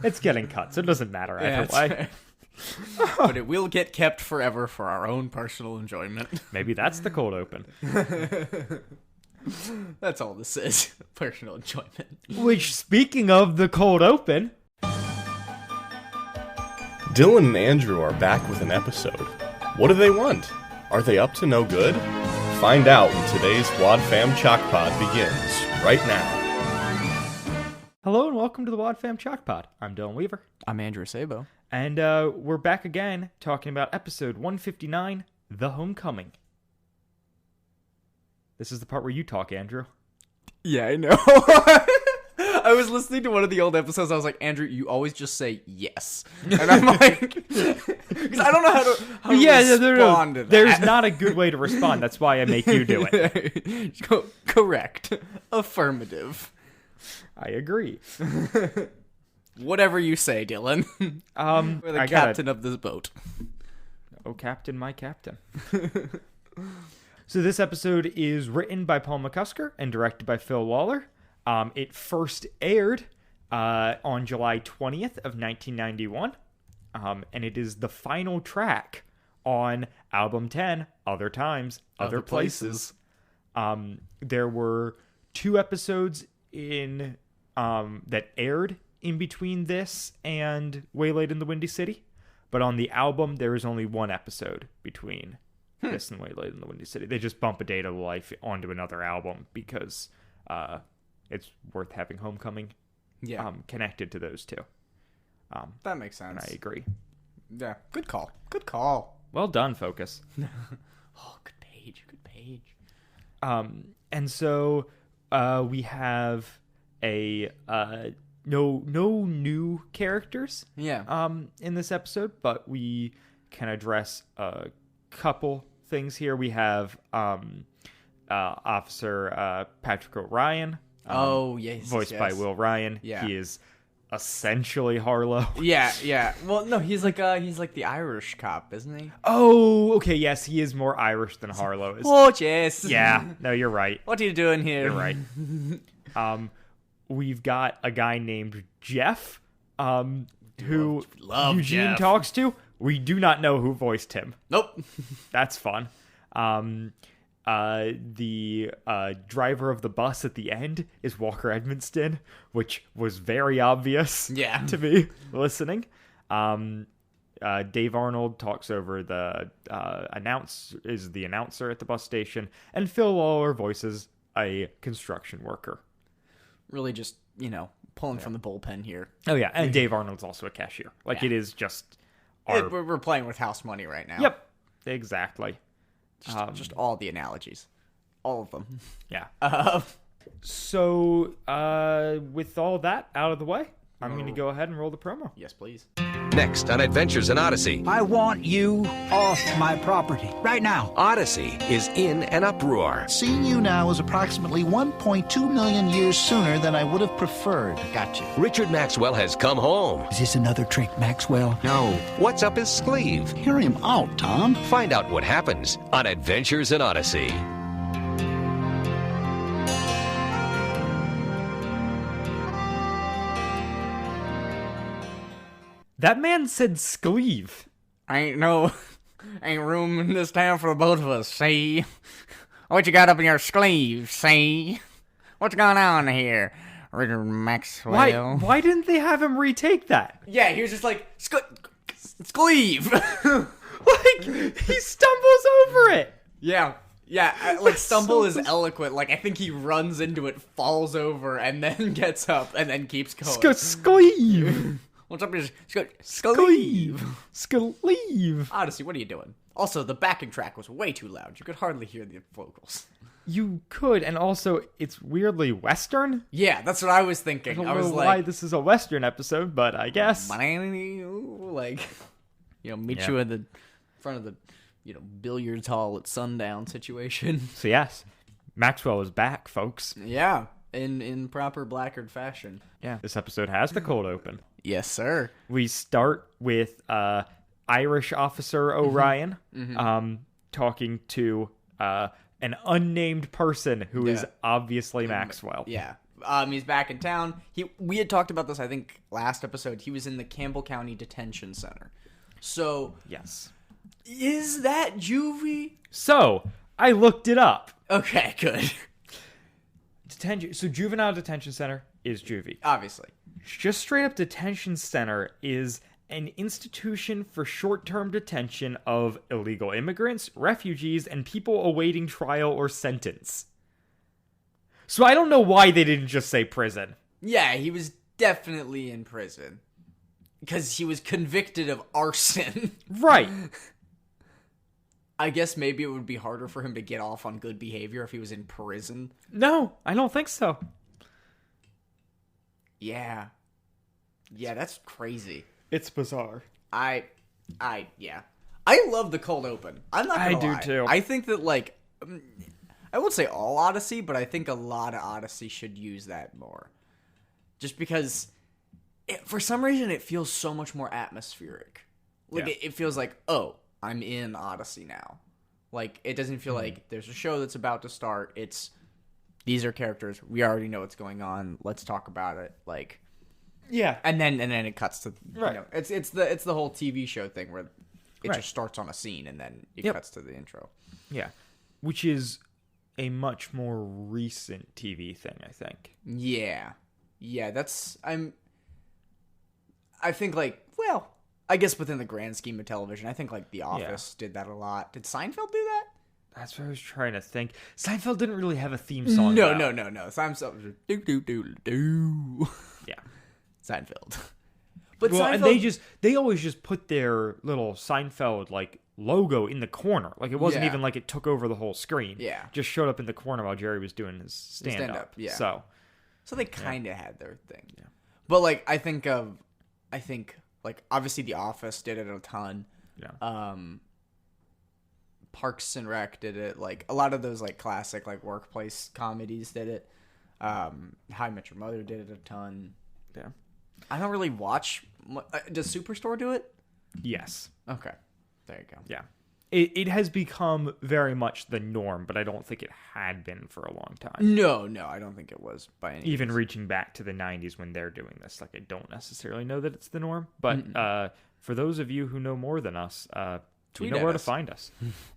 It's getting cut, so it doesn't matter either way. But it will get kept forever for our own personal enjoyment. Maybe that's the cold open. That's all this is. Personal enjoyment. Which, speaking of the cold open... Dylan and Andrew are back with an episode. What do they want? Are they up to no good? Find out when today's Wad Fam Chalk Pod begins, right now. Hello and welcome to the Wad Fam Chalk Pod. I'm Dylan Weaver. I'm Andrew Sabo. And we're back again talking about episode 159, The Homecoming. This is the part where you talk, Andrew. Yeah, I know. I was listening to one of the old episodes. I was like, Andrew, you always just say yes. And I'm like, because I don't know how to respond to that. There's not a good way to respond. That's why I make you do it. Correct. Affirmative. I agree. Whatever you say, Dylan. We're the captain of this boat. Oh, captain, my captain. So this episode is written by Paul McCusker and directed by Phil Lawler. It first aired on July 20th of 1991, and it is the final track on Album 10, Other Times, Other Places. There were 2 episodes in that aired in between this and Waylaid in the Windy City, but on the album there is only 1 episode between this and Waylaid in the Windy City. They just bump A Day to Life onto another album because it's worth having Homecoming connected to those 2. That makes sense. And I agree. Yeah, good call. Good call. Well done, Focus. Oh, good page. Good page. And so we have a no new characters in this episode, but we can address a couple things here. We have Officer Patrick O'Ryan. Voiced by Will Ryan. Yeah. He is essentially Harlow. Yeah. Well, no, he's like the Irish cop, isn't he? Oh, okay, yes, he is more Irish than Harlow is. Oh, yes. Yeah, no, you're right. What are you doing here? You're right. We've got a guy named Jeff, who Eugene Jeff. talks to. We do not know who voiced him. Nope. That's fun. The driver of the bus at the end is Walker Edmonston, which was very obvious to me listening. Dave Arnold talks over the announcer at the bus station, and Phil Lawler voices a construction worker. Really just, pulling from the bullpen here. Oh, yeah, and Dave Arnold's also a cashier. Like, it is just... We're playing with house money right now. Yep, exactly. Just all the analogies. All of them. Yeah. So, with all that out of the way, I'm going to go ahead and roll the promo. Yes, please. Next on Adventures in Odyssey. I want you off my property right now. Odyssey is in an uproar. Seeing you now is approximately 1.2 million years sooner than I would have preferred. Gotcha. Richard Maxwell has come home. Is this another trick, Maxwell? No. What's up his sleeve? Hear him out, Tom. Find out what happens on Adventures in Odyssey. That man said Scleave. Ain't room in this town for the both of us, see? What you got up in your sleeve, see? What's going on here, Richard Maxwell? Why didn't they have him retake that? Yeah, he was just like, Scleave! Like, he stumbles over it. Yeah, like stumble is eloquent. Like, I think he runs into it, falls over, and then gets up, and then keeps going. Scleave! What's up, Scleave! Scleave! Odyssey, what are you doing? Also, the backing track was way too loud. You could hardly hear the vocals. You could, and also, it's weirdly Western. Yeah, that's what I was thinking. I don't know why this is a Western episode, but I guess. Like, meet you in the front of the, billiards hall at sundown situation. So yes, Maxwell is back, folks. Yeah, in proper Blackgaard fashion. Yeah, this episode has the cold open. Yes, sir. We start with Irish Officer O'Ryan talking to an unnamed person who is obviously Maxwell. Yeah, He's back in town. We had talked about this, I think, last episode. He was in the Campbell County Detention Center. So, Yes. is that juvie? So, I looked it up. Okay, good. So, juvenile detention center is juvie. Obviously. Just straight up detention center is an institution for short-term detention of illegal immigrants, refugees, and people awaiting trial or sentence. So I don't know why they didn't just say prison. Yeah, he was definitely in prison. Because he was convicted of arson. Right. I guess maybe it would be harder for him to get off on good behavior if he was in prison. No, I don't think so. Yeah. Yeah, that's crazy. It's bizarre. Yeah. I love the cold open. I'm not gonna lie. I do too. I think that, like, I won't say all Odyssey, but I think a lot of Odyssey should use that more. Just because, for some reason, it feels so much more atmospheric. Like, Yeah. it feels like, oh, I'm in Odyssey now. Like, it doesn't feel like there's a show that's about to start. It's, these are characters. We already know what's going on. Let's talk about it. Like... Yeah. And then it cuts to Right. You know, it's the whole TV show thing where it Right. just starts on a scene and then it Yep. cuts to the intro. Yeah. Which is a much more recent TV thing, I think. Yeah. Yeah, I think, like, well, I guess within the grand scheme of television, I think, like, The Office did that a lot. Did Seinfeld do that? That's what I was trying to think. Seinfeld didn't really have a theme song. No. Seinfeld was do. Yeah. Seinfeld. But Well, Seinfeld, and they always just put their little Seinfeld like logo in the corner. Like it wasn't Yeah. even like it took over the whole screen. Yeah. Just showed up in the corner while Jerry was doing his stand up. stand-up, yeah. So they kind of had their thing. Yeah. But, like, I think, like, obviously The Office did it a ton. yeah. Parks and Rec did it. Like, a lot of those, like, classic, like, workplace comedies did it. How I Met Your Mother did it a ton. Yeah. I don't really watch... Does Superstore do it? Yes. Okay. There you go. Yeah. It has become very much the norm, but I don't think it had been for a long time. No, I don't think it was by any Even means. reaching back to the 90s when they're doing this. Like, I don't necessarily know that it's the norm. But for those of you who know more than us, you Tweet know at where to us. find us.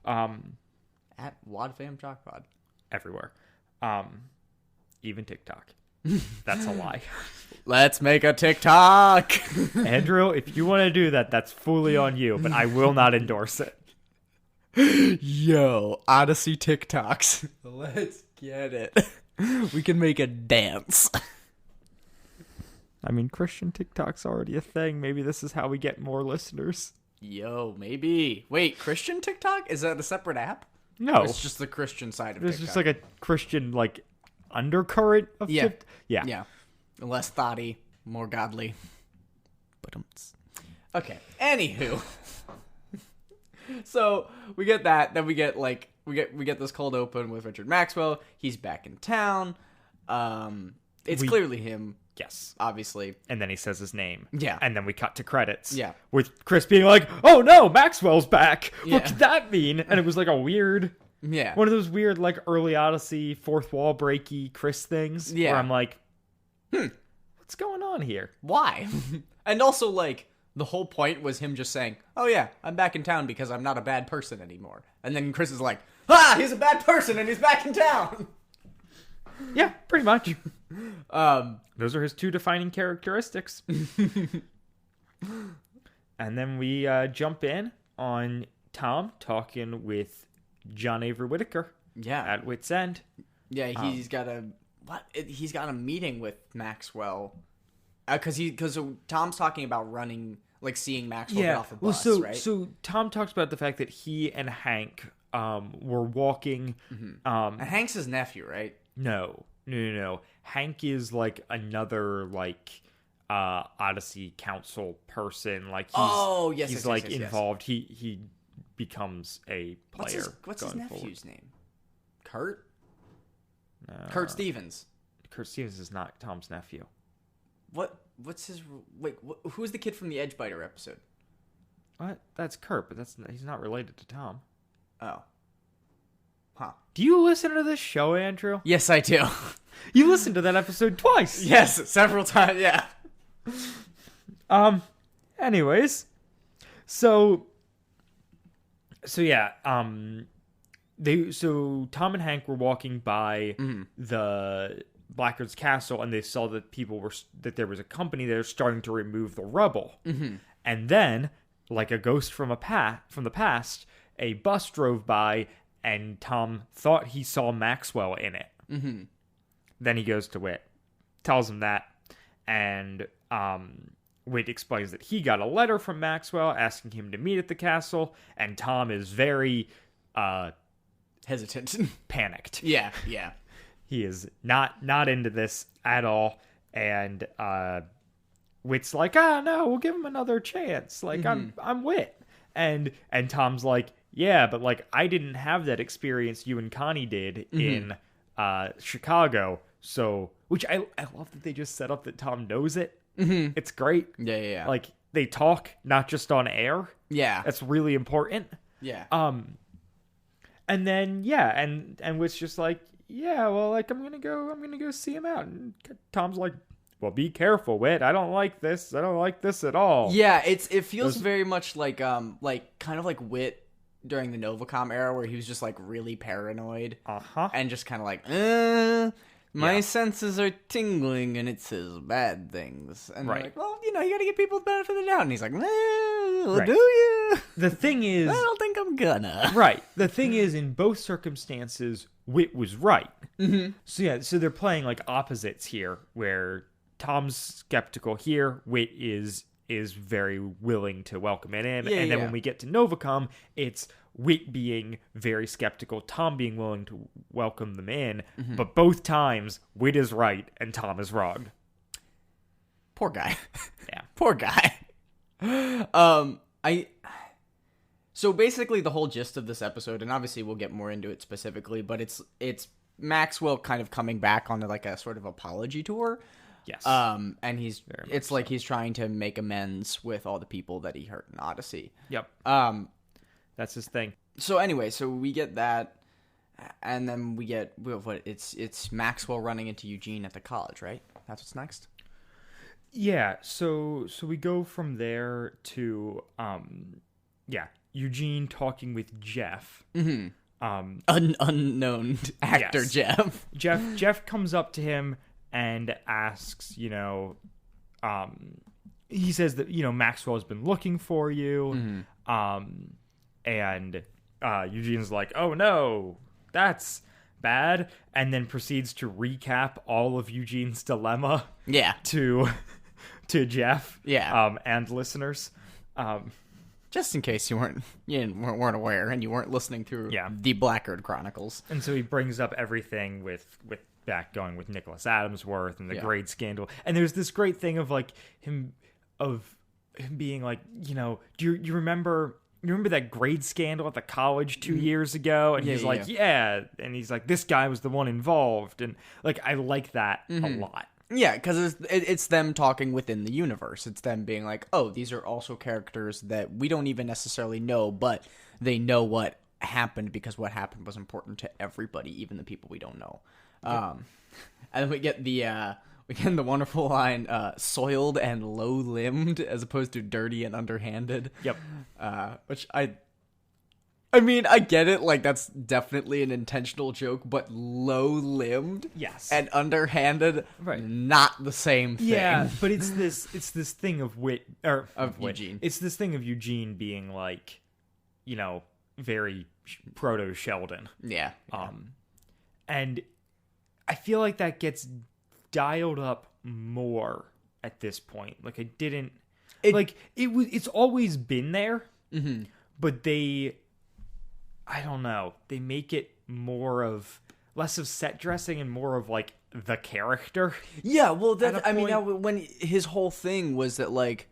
At WadFam Chalkpod. Everywhere. Even TikTok. That's a lie. Let's make a TikTok! Andrew, if you want to do that, that's fully on you, but I will not endorse it. Yo, Odyssey TikToks. Let's get it. We can make a dance. I mean, Christian TikTok's already a thing. Maybe this is how we get more listeners. Yo, maybe. Wait, Christian TikTok? Is that a separate app? No. Or it's just the Christian side of There's TikTok. just like a Christian, like, undercurrent of Yeah. Yeah. Yeah. Less thoughty, more godly. But okay. Anywho. So we get that. Then we get like we get this cold open with Richard Maxwell. He's back in town. It's clearly him, Yes. obviously. And then he says his name. Yeah. And then we cut to credits. Yeah. With Chris being like, oh no, Maxwell's back. Yeah. What could that mean? And it was like a weird, Yeah. one of those weird, like, early Odyssey, fourth wall breaky Chris things. Yeah. Where I'm like, what's going on here? Why? And also, like, the whole point was him just saying, oh yeah, I'm back in town because I'm not a bad person anymore. And then Chris is like, he's a bad person and he's back in town. Yeah, pretty much. Those are his two defining characteristics. And then we jump in on Tom talking with John Avery Whitaker Yeah. at Wit's End. Yeah, he's got a he's got a meeting with Maxwell because Tom's talking about running, like seeing Maxwell get off the bus, right? So Tom talks about the fact that he and Hank were walking. And Hank's his nephew, right? No. Hank is like another like Odyssey council person. Like he's yes, like yes. involved. He becomes a player. What's his going nephew's name? Kurt. No. Kurt Stevens. Kurt Stevens is not Tom's nephew. What's his wait? Who's the kid from the Edgebiter episode? What? That's Kurt, but he's not related to Tom. Oh. Do you listen to this show, Andrew? Yes, I do. You listened to that episode twice. Yes, several times. Yeah. Anyways, so yeah, so Tom and Hank were walking by the Blackgaard's castle, and they saw that that there was a company there starting to remove the rubble. And then, like a ghost from the past, a bus drove by, and Tom thought he saw Maxwell in it. Then he goes to Whit, tells him that, and Whit explains that he got a letter from Maxwell asking him to meet at the castle, and Tom is very hesitant, panicked. Yeah. He is not into this at all, and Whit's like, no, we'll give him another chance. Like, I'm Whit, and Tom's like, yeah, but like I didn't have that experience you and Connie did in Chicago. So, which I love that they just set up that Tom knows it. It's great. Yeah. Like they talk not just on air. Yeah. That's really important. Yeah. And then and Whit's just like, yeah, well, like I'm gonna go see him out. And Tom's like, well, be careful, Whit. I don't like this at all. Yeah, it feels very much like kind of like Whit during the Novacom era, where he was just like really paranoid. And just kind of like, my senses are tingling and it says bad things. And they're like, well, you gotta give people the benefit of the doubt. And he's like, well, do you? The thing is, I don't think I'm gonna. Right. The thing is, in both circumstances, Whit was right. So they're playing like opposites here, where Tom's skeptical here, Whit is very willing to welcome it in. And then when we get to Novacom, it's Whit being very skeptical, Tom being willing to welcome them in. But both times, Whit is right and Tom is wrong. Poor guy. Yeah. Poor guy. So basically the whole gist of this episode, and obviously we'll get more into it specifically, but it's Maxwell kind of coming back on like a sort of apology tour. Yes. And it's like he's trying to make amends with all the people that he hurt in Odyssey. Yep. That's his thing. So anyway, so we get that, and then we get it's Maxwell running into Eugene at the college, right? That's what's next. Yeah. So we go from there to Eugene talking with Jeff. Unknown actor. Yes. Jeff comes up to him and asks, he says that, Maxwell has been looking for you. And Eugene's like, oh no, that's bad. And then proceeds to recap all of Eugene's dilemma. Yeah. To Jeff. Yeah. And listeners. Just in case you weren't aware and you weren't listening through the Blackgaard Chronicles. And so he brings up everything with back going with Nicholas Adamsworth and the grade scandal. And there's this great thing of like him being like, do you remember that grade scandal at the college 2 years ago? And he's like, yeah. And he's like, this guy was the one involved. And like, I like that a lot. Yeah, because it's them talking within the universe. It's them being like, oh, these are also characters that we don't even necessarily know, but they know what happened because what happened was important to everybody, even the people we don't know. And then we get the wonderful line, soiled and low-limbed as opposed to dirty and underhanded. Yep. Which I mean, I get it, like, that's definitely an intentional joke, but low-limbed and underhanded, not the same thing. Yeah, but it's this thing of Eugene. It's this thing of Eugene being like, very proto-Sheldon. Yeah. And I feel like that gets dialed up more at this point. Like, it's always been there, but I don't know. They make it less of set dressing and more of like the character. Yeah, well, when his whole thing was that like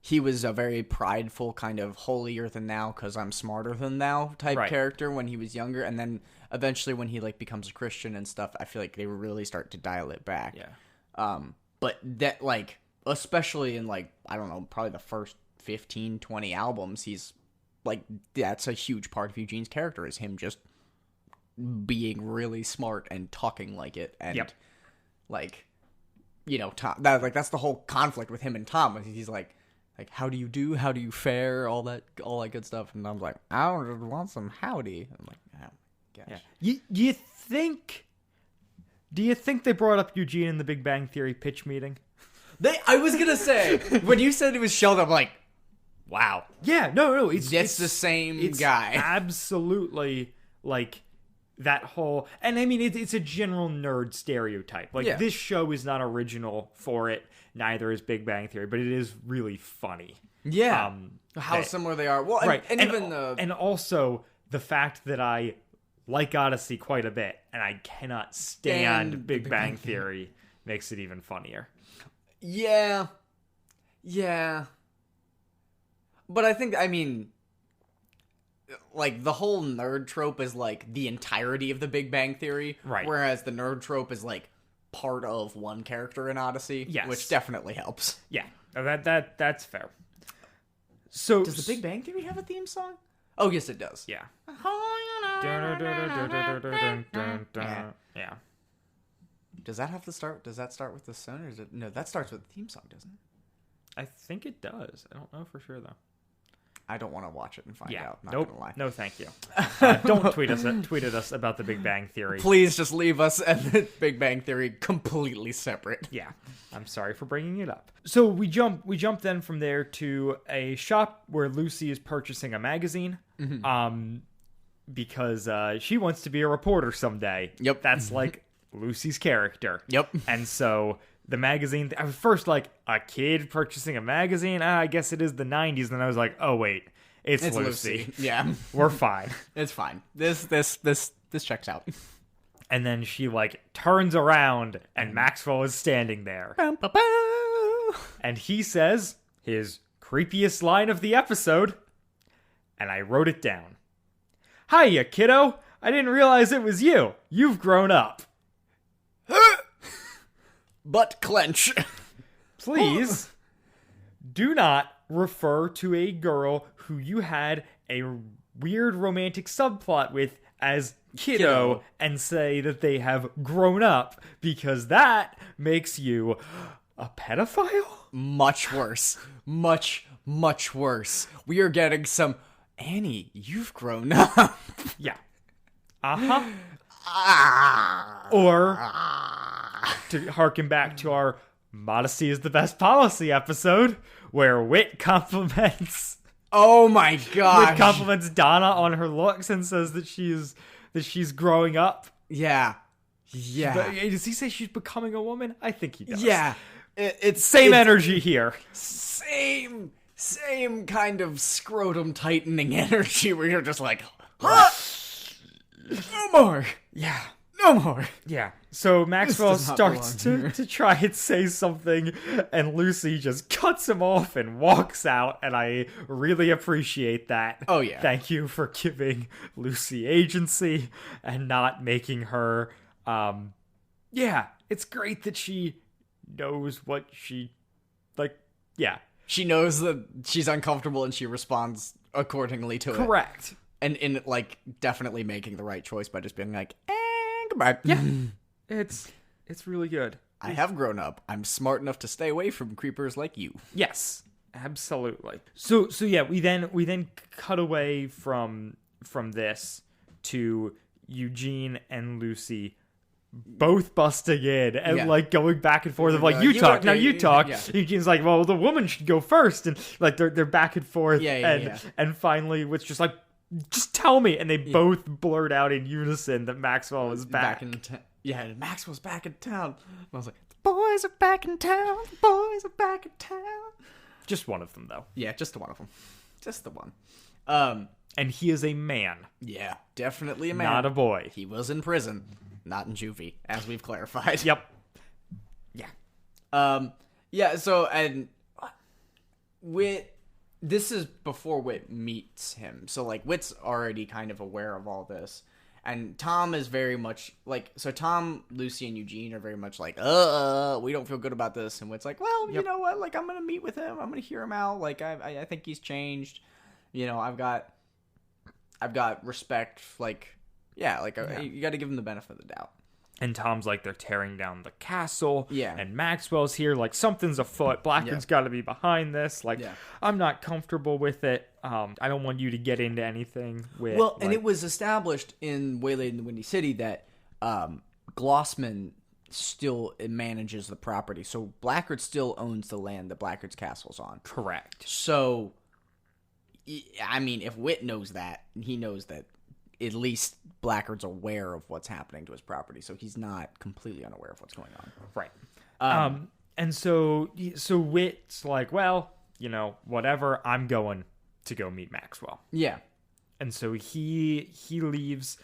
he was a very prideful kind of holier than thou because I'm smarter than thou type character when he was younger, and then eventually when he like becomes a Christian and stuff, I feel like they really start to dial it back. Yeah. But that like especially in like I don't know, probably the first 15, 20 albums, he's like, that's a huge part of Eugene's character is him just being really smart and talking like it, and Yep. like, Tom. That's the whole conflict with him and Tom. He's like, how do you do? How do you fare? All that good stuff. And I'm like, I don't want some howdy. I'm like, oh gosh. Yeah. Do you think they brought up Eugene in the Big Bang Theory pitch meeting? I was gonna say, when you said it was Sheldon, I'm like, wow. Yeah, no, it's the same guy. Absolutely, like that whole, and I mean, it's a general nerd stereotype. Like this show is not original for it, neither is Big Bang Theory, but it is really funny. Yeah, how similar they are. Well, right, and also the fact that I like Odyssey quite a bit, and I cannot stand Big Bang Theory makes it even funnier. Yeah. But I mean, like, the whole nerd trope is, like, the entirety of the Big Bang Theory. Right. Whereas the nerd trope is, like, part of one character in Odyssey. Yes. Which definitely helps. Yeah, that's fair. So Does the Big Bang Theory have a theme song? Oh, yes, it does. Yeah. Yeah. Does that start with the song, or is it? No, that starts with the theme song, doesn't it? I think it does. I don't know for sure though. I don't want to watch it and find out. Not Nope. gonna lie. No, thank you. Don't tweet at us about the Big Bang Theory. Please just leave us and the Big Bang Theory completely separate. Yeah, I'm sorry for bringing it up. So we jump then from there to a shop where Lucy is purchasing a magazine. Because she wants to be a reporter someday. Yep. That's like Lucy's character. Yep. And so the magazine, I was first like, a kid purchasing a magazine? I guess it is the 90s. And then I was like, oh wait, it's Lucy. Yeah. We're fine. It's fine. This checks out. And then she like turns around and Maxwell is standing there. And he says his creepiest line of the episode, and I wrote it down. Hiya, kiddo. I didn't realize it was you. You've grown up. Butt clench. Please do not refer to a girl who you had a weird romantic subplot with as kiddo and say that they have grown up, because that makes you a pedophile? Much worse. Much, much worse. We are getting some... Annie, you've grown up. Yeah. Or, to harken back to our Modesty is the Best Policy episode, where Whit compliments... Oh my god! Whit compliments Donna on her looks and says that she's growing up. Yeah. Does he say she's becoming a woman? I think he does. Yeah. It's energy here. Same kind of scrotum tightening energy where you're just like, no more. Yeah. No more. Yeah. So Maxwell does not starts belong to try and say something, and Lucy just cuts him off and walks out, and I really appreciate that. Oh, yeah. Thank you for giving Lucy agency and not making her, yeah, it's great that she knows what she, like, yeah. She knows that she's uncomfortable and she responds accordingly to it. Correct. And in, like, definitely making the right choice by just being like, goodbye. Yeah. It's really good. I have grown up. I'm smart enough to stay away from creepers like you. Yes, absolutely. So yeah, we then cut away from this to Eugene and Lucy both busting in and like going back and forth of like, you talk, now you talk. Yeah. Eugene's like, well, the woman should go first, and like they're back and forth. And finally it's just like, just tell me, and they both blurt out in unison that Maxwell is back. Maxwell's back in town. I was like, the boys are back in town. The boys are back in town. Just one of them, though. Yeah, just one of them. Just the one. And he is a man. Yeah, definitely a man. Not a boy. He was in prison, not in juvie, as we've clarified. Yep. Yeah. Yeah, so, and Whit, this is before Whit meets him. So, like, Whit's already kind of aware of all this. And Tom is very much, like, so Tom, Lucy, and Eugene are very much like, we don't feel good about this. And Whit's like, well, you know what? Like, I'm going to meet with him. I'm going to hear him out. Like, I think he's changed. You know, I've got respect, like, Yeah, like you got to give him the benefit of the doubt. And Tom's like, they're tearing down the castle. Yeah. And Maxwell's here, like, something's afoot. Blackgaard's got to be behind this. Like, I'm not comfortable with it. I don't want you to get into anything with... Well, and it was established in Waylaid in the Windy City that Glossman still manages the property. So Blackgaard still owns the land that Blackgaard's castle's on. Correct. So, I mean, if Wit knows that, he knows that at least Blackgaard's aware of what's happening to his property, so he's not completely unaware of what's going on. Right. And so Wit's like, well, whatever, I'm going to go meet Maxwell. Yeah. And so he leaves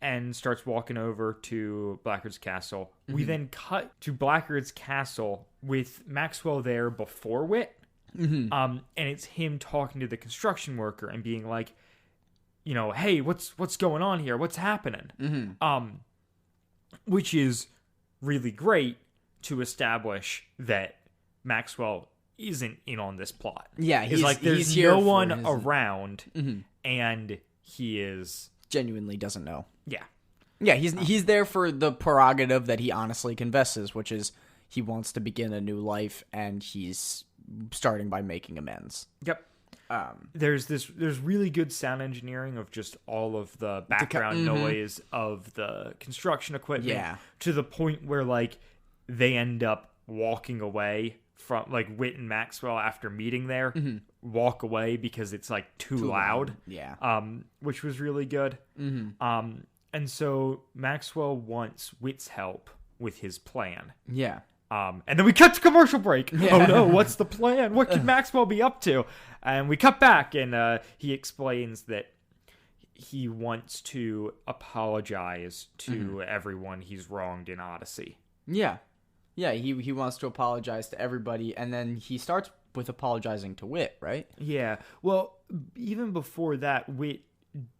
and starts walking over to Blackgaard's castle. Mm-hmm. We then cut to Blackgaard's castle with Maxwell there before Wit. Mm-hmm. And it's him talking to the construction worker and being like, hey, what's going on here? What's happening? Mm-hmm. Which is really great to establish that Maxwell isn't in on this plot. Yeah, he's like, there's no one around, and he is genuinely doesn't know. Yeah, yeah, he's there for the prerogative that he honestly confesses, which is he wants to begin a new life, and he's starting by making amends. Yep. There's really good sound engineering of just all of the background noise of the construction equipment to the point where like they end up walking away from like Wit and Maxwell after meeting there walk away because it's like too loud. Yeah. Which was really good. And so Maxwell wants Wit's help with his plan. Yeah. And then we cut to commercial break. Yeah. Oh no, what's the plan? What could Maxwell be up to? And we cut back and he explains that he wants to apologize to everyone he's wronged in Odyssey. Yeah. Yeah, he wants to apologize to everybody, and then he starts with apologizing to Wit, right? Yeah. Well, even before that, Wit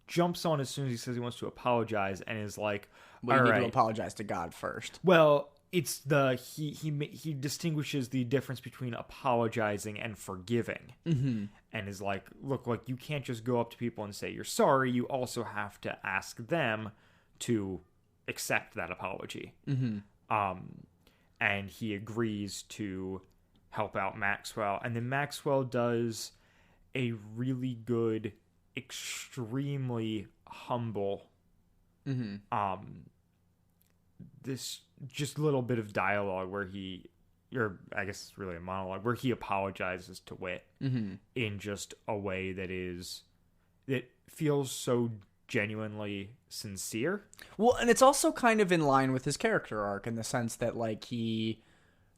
jumps on as soon as he says he wants to apologize and is like, well, you need to apologize to God first. Well, it's he distinguishes the difference between apologizing and forgiving, and is like, look, like you can't just go up to people and say you're sorry. You also have to ask them to accept that apology. And he agrees to help out Maxwell, and then Maxwell does a really good, extremely humble, this just little bit of dialogue where or I guess it's really a monologue, where he apologizes to Wit in just a way that feels so genuinely sincere. Well, and it's also kind of in line with his character arc in the sense that like he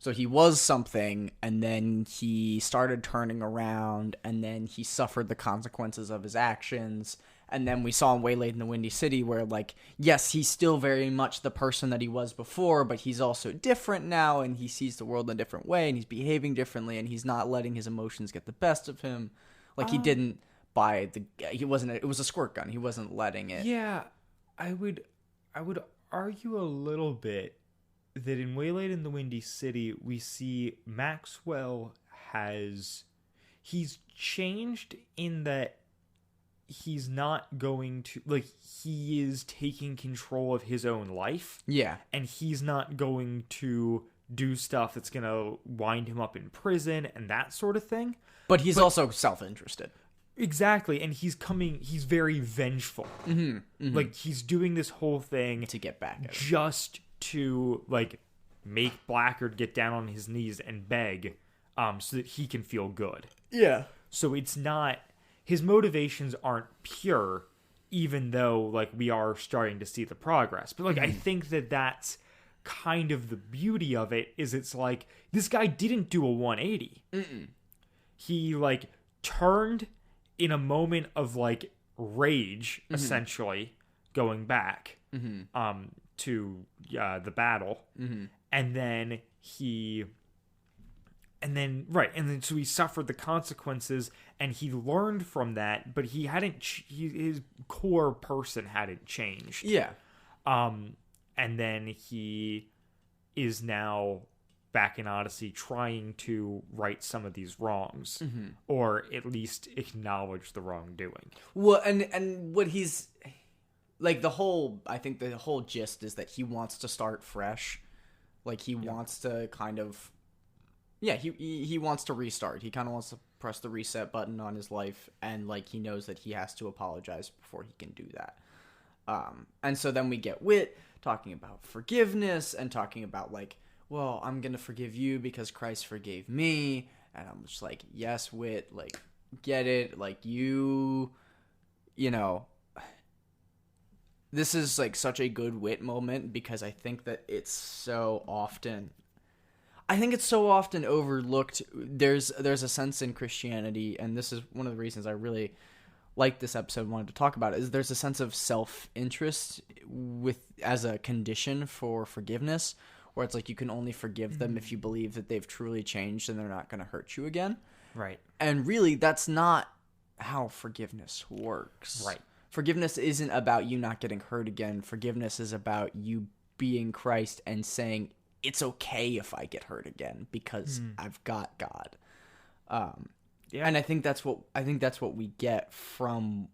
was something, and then he started turning around, and then he suffered the consequences of his actions. And then we saw him Waylaid in the Windy City where, like, yes, he's still very much the person that he was before, but he's also different now, and he sees the world in a different way, and he's behaving differently, and he's not letting his emotions get the best of him. Like, he didn't it was a squirt gun. He wasn't letting it. Yeah, I would argue a little bit that in Waylaid in the Windy City, we see Maxwell he's changed in that he's not going to, like, he is taking control of his own life. Yeah. And he's not going to do stuff that's going to wind him up in prison and that sort of thing. But he's also self-interested. Exactly. And he's very vengeful. Like, he's doing this whole thing to get back at him. Just to, like, make Blackgaard get down on his knees and beg so that he can feel good. Yeah. So it's not... His motivations aren't pure, even though, like, we are starting to see the progress. But, like, I think that's kind of the beauty of it, is it's like, this guy didn't do a 180. He, like, turned in a moment of, like, rage, essentially, going back to the battle. And then so he suffered the consequences, and he learned from that, but he hadn't, his core person hadn't changed. Yeah. And then he is now back in Odyssey trying to right some of these wrongs, or at least acknowledge the wrongdoing. Well, and what like I think the whole gist is that he wants to start fresh. Like he wants to kind of, he wants to restart. He kind of wants to press the reset button on his life, and like he knows that he has to apologize before he can do that. And so then we get Wit talking about forgiveness and talking about like, well, I'm gonna forgive you because Christ forgave me, and I'm just like, yes, Wit, like, get it, like you know. This is like such a good Wit moment because I think that it's so often overlooked. There's a sense in Christianity, and this is one of the reasons I really like this episode, wanted to talk about it, is there's a sense of self-interest as a condition for forgiveness, where it's like you can only forgive them if you believe that they've truly changed and they're not going to hurt you again. Right. And really, that's not how forgiveness works. Right. Forgiveness isn't about you not getting hurt again. Forgiveness is about you being Christ and saying, it's okay if I get hurt again because I've got God. And I think that's what we get from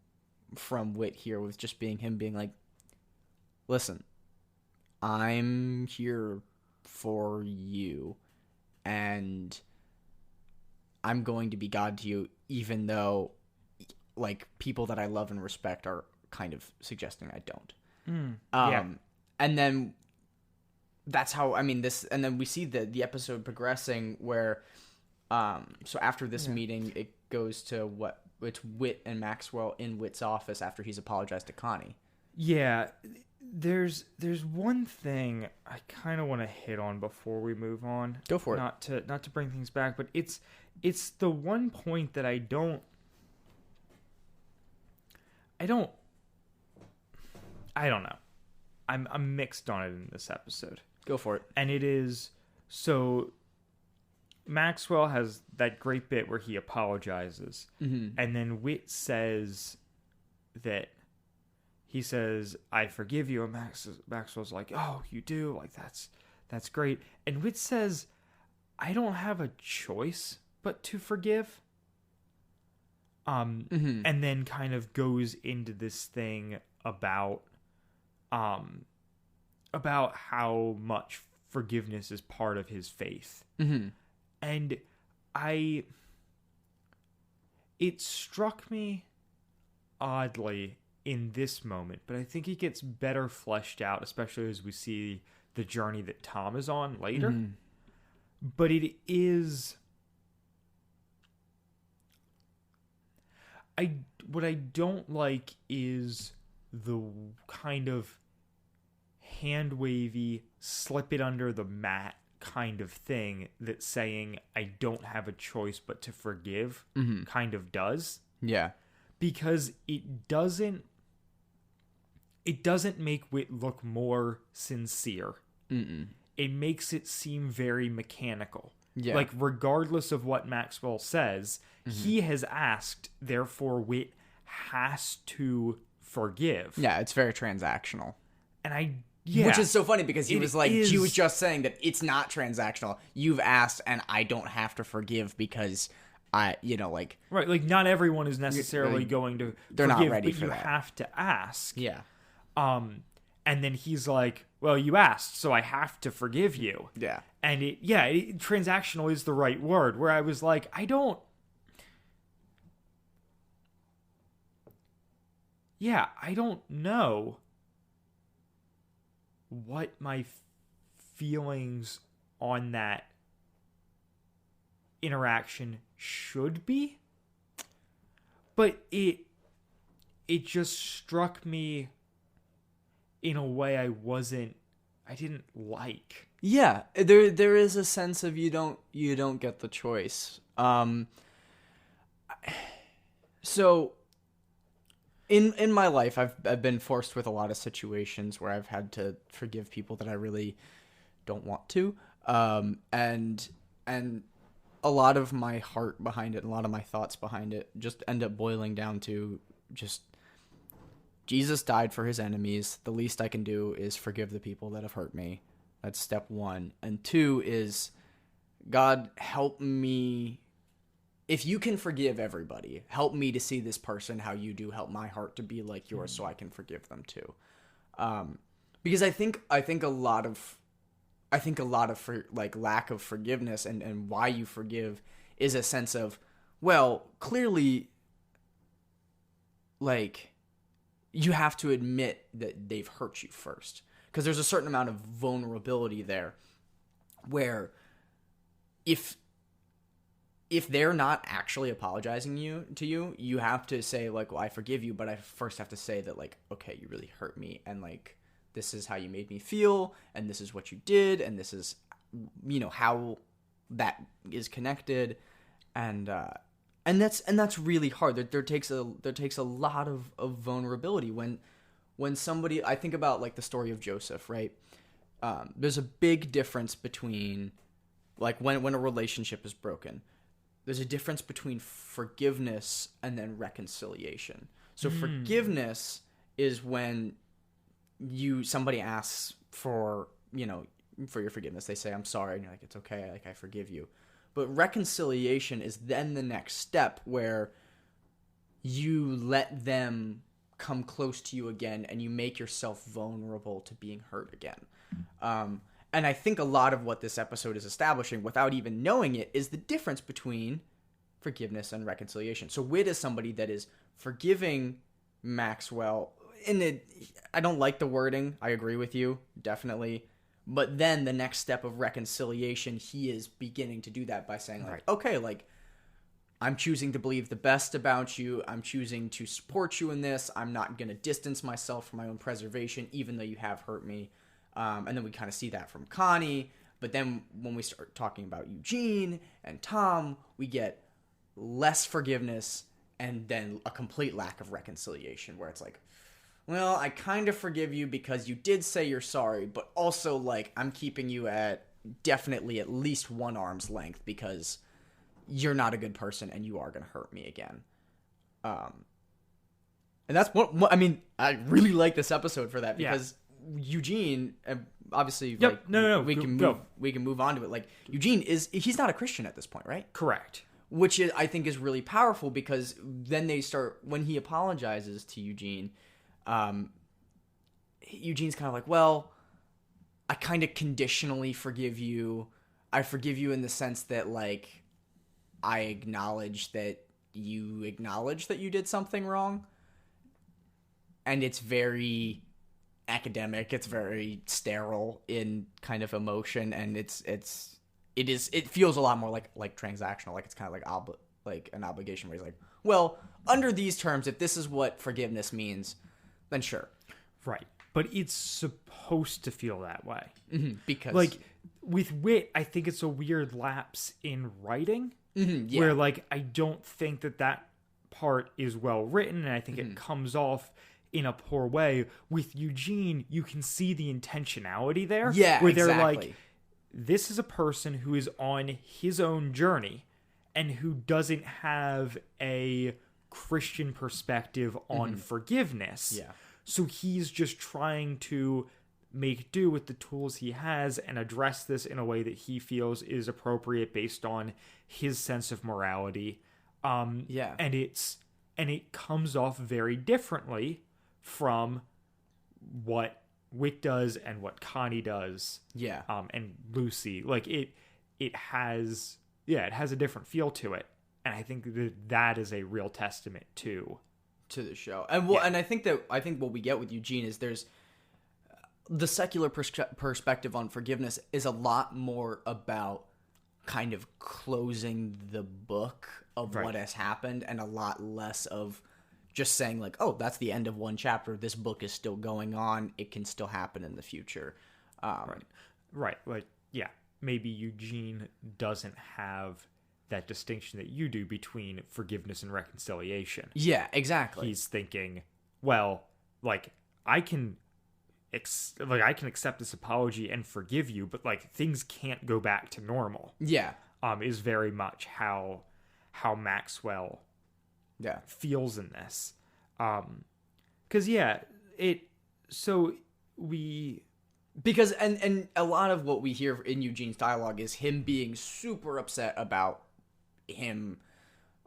Wit here, with just being him being like, listen, I'm here for you, and I'm going to be God to you, even though like people that I love and respect are kind of suggesting I don't. And then that's how, I mean, this, and then we see the episode progressing where, so after this meeting, it goes to it's Wit and Maxwell in Wit's office after he's apologized to Connie. Yeah, there's one thing I kind of want to hit on before we move on. Go for it. Not to bring things back, but it's the one point that I don't know. I'm mixed on it in this episode. Go for it. And it is, so Maxwell has that great bit where he apologizes, and then Wit says that he says, I forgive you, and Maxwell's like, oh, you do? Like, that's great. And Wit says, I don't have a choice but to forgive. And then kind of goes into this thing about how much forgiveness is part of his faith. And it struck me oddly in this moment, but I think it gets better fleshed out, especially as we see the journey that Tom is on later. But it is, what I don't like is the kind of hand-wavy, slip it under the mat kind of thing that saying I don't have a choice but to forgive kind of does. Yeah. Because it doesn't make Wit look more sincere. It makes it seem very mechanical. Yeah. Like, regardless of what Maxwell says, he has asked, therefore Wit has to forgive. Yeah, it's very transactional. And which is so funny because he was just saying that it's not transactional. You've asked and I don't have to forgive because right, like not everyone is necessarily going to they're forgive, not ready but for you that. have to ask. Yeah. And then he's like, well, you asked, so I have to forgive you. Yeah. And transactional is the right word, where I was like, I don't know what my feelings on that interaction should be, but it just struck me in a way I didn't like. Yeah, there is a sense of you don't get the choice. So in my life, I've been forced with a lot of situations where I've had to forgive people that I really don't want to, and a lot of my heart behind it, and a lot of my thoughts behind it, just end up boiling down to just Jesus died for his enemies. The least I can do is forgive the people that have hurt me. That's step one. And two is, God, help me if you can forgive everybody, help me to see this person how you do. Help my heart to be like yours, so I can forgive them too. Because I think a lot of lack of forgiveness and why you forgive is a sense of, well, clearly, like, you have to admit that they've hurt you first, because there's a certain amount of vulnerability there, where if they're not actually apologizing to you, you have to say, like, well, I forgive you, but I first have to say that, like, okay, you really hurt me, and, like, this is how you made me feel, and this is what you did, and this is, how that is connected, and that's really hard. There takes a lot of vulnerability when somebody, I think about, like, the story of Joseph, right? There's a big difference between, like, when a relationship is broken. There's a difference between forgiveness and then reconciliation. So forgiveness is when somebody asks for your forgiveness. They say, I'm sorry, and you're like, it's okay, like, I forgive you. But reconciliation is then the next step, where you let them come close to you again, and you make yourself vulnerable to being hurt again. And I think a lot of what this episode is establishing, without even knowing it, is the difference between forgiveness and reconciliation. So Whit is somebody that is forgiving Maxwell. I don't like the wording. I agree with you, definitely. But then the next step of reconciliation, he is beginning to do that by saying, like, right, okay, like, I'm choosing to believe the best about you. I'm choosing to support you in this. I'm not going to distance myself for my own preservation, even though you have hurt me. And then we kind of see that from Connie. But then when we start talking about Eugene and Tom, we get less forgiveness and then a complete lack of reconciliation, where it's like, well, I kind of forgive you because you did say you're sorry, but also, like, I'm keeping you at definitely at least one arm's length because you're not a good person and you are going to hurt me again. And that's what I mean, I really like this episode for that, because Eugene, obviously, like, no, we can move on to it. Like, Eugene he's not a Christian at this point, right? Correct. Which I think is really powerful, because then when he apologizes to Eugene, Eugene's kind of like, well, I kind of conditionally forgive you. I forgive you in the sense that, like, I acknowledge that you did something wrong. And it's very academic. It's very sterile in kind of emotion, and it feels a lot more like transactional. Like, it's kind of like an obligation where he's like, well, under these terms, if this is what forgiveness means, then sure. Right. But it's supposed to feel that way. Mm-hmm, because, like, with Whit, I think it's a weird lapse in writing, where, like, I don't think that part is well written, and I think it comes off in a poor way. With Eugene, you can see the intentionality there. Yeah, where exactly. They're like, this is a person who is on his own journey and who doesn't have a Christian perspective on forgiveness. Yeah. So he's just trying to make do with the tools he has and address this in a way that he feels is appropriate based on his sense of morality. And it comes off very differently from what Whit does and what Connie does. Yeah. And Lucy. Like, it has a different feel to it. And I think that is a real testament to the show. And and I think what we get with Eugene is there's the secular perspective on forgiveness is a lot more about kind of closing the book of what has happened, and a lot less of just saying, like, oh, that's the end of one chapter. This book is still going on. It can still happen in the future. Right. Like, yeah, maybe Eugene doesn't have that distinction that you do between forgiveness and reconciliation. Yeah, exactly. He's thinking, well, like, I can accept this apology and forgive you, but, like, things can't go back to normal. Yeah. Is very much how Maxwell feels in this. Because because a lot of what we hear in Eugene's dialogue is him being super upset about him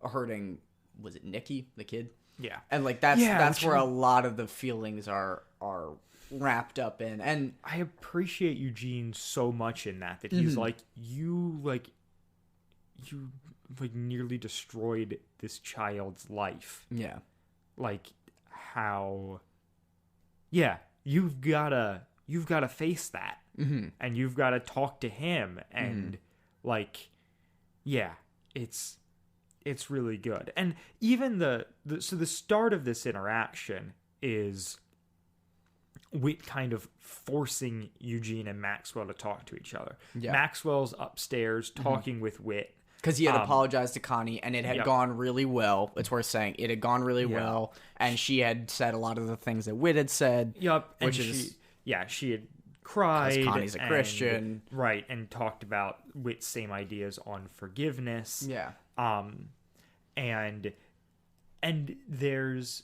hurting, was it Nikki, the kid? Yeah. And like that's where which a lot of the feelings are wrapped up in. And I appreciate Eugene so much in that he's like, you nearly destroyed this child's life. yeah. Like how, yeah, you've gotta face that, and you've gotta talk to him, and like, yeah, it's really good. And even the start of this interaction is Whit kind of forcing Eugene and Maxwell to talk to each other. Yeah. Maxwell's upstairs talking with Whit. Because he had apologized to Connie, and it had Yep. gone really well. It's worth saying. It had gone really well, and she had said a lot of the things that Whit had said. Yep. And Which is... she had cried. Because Connie's a and- Christian. Right, and talked about Whit's same ideas on forgiveness. Yeah. And there's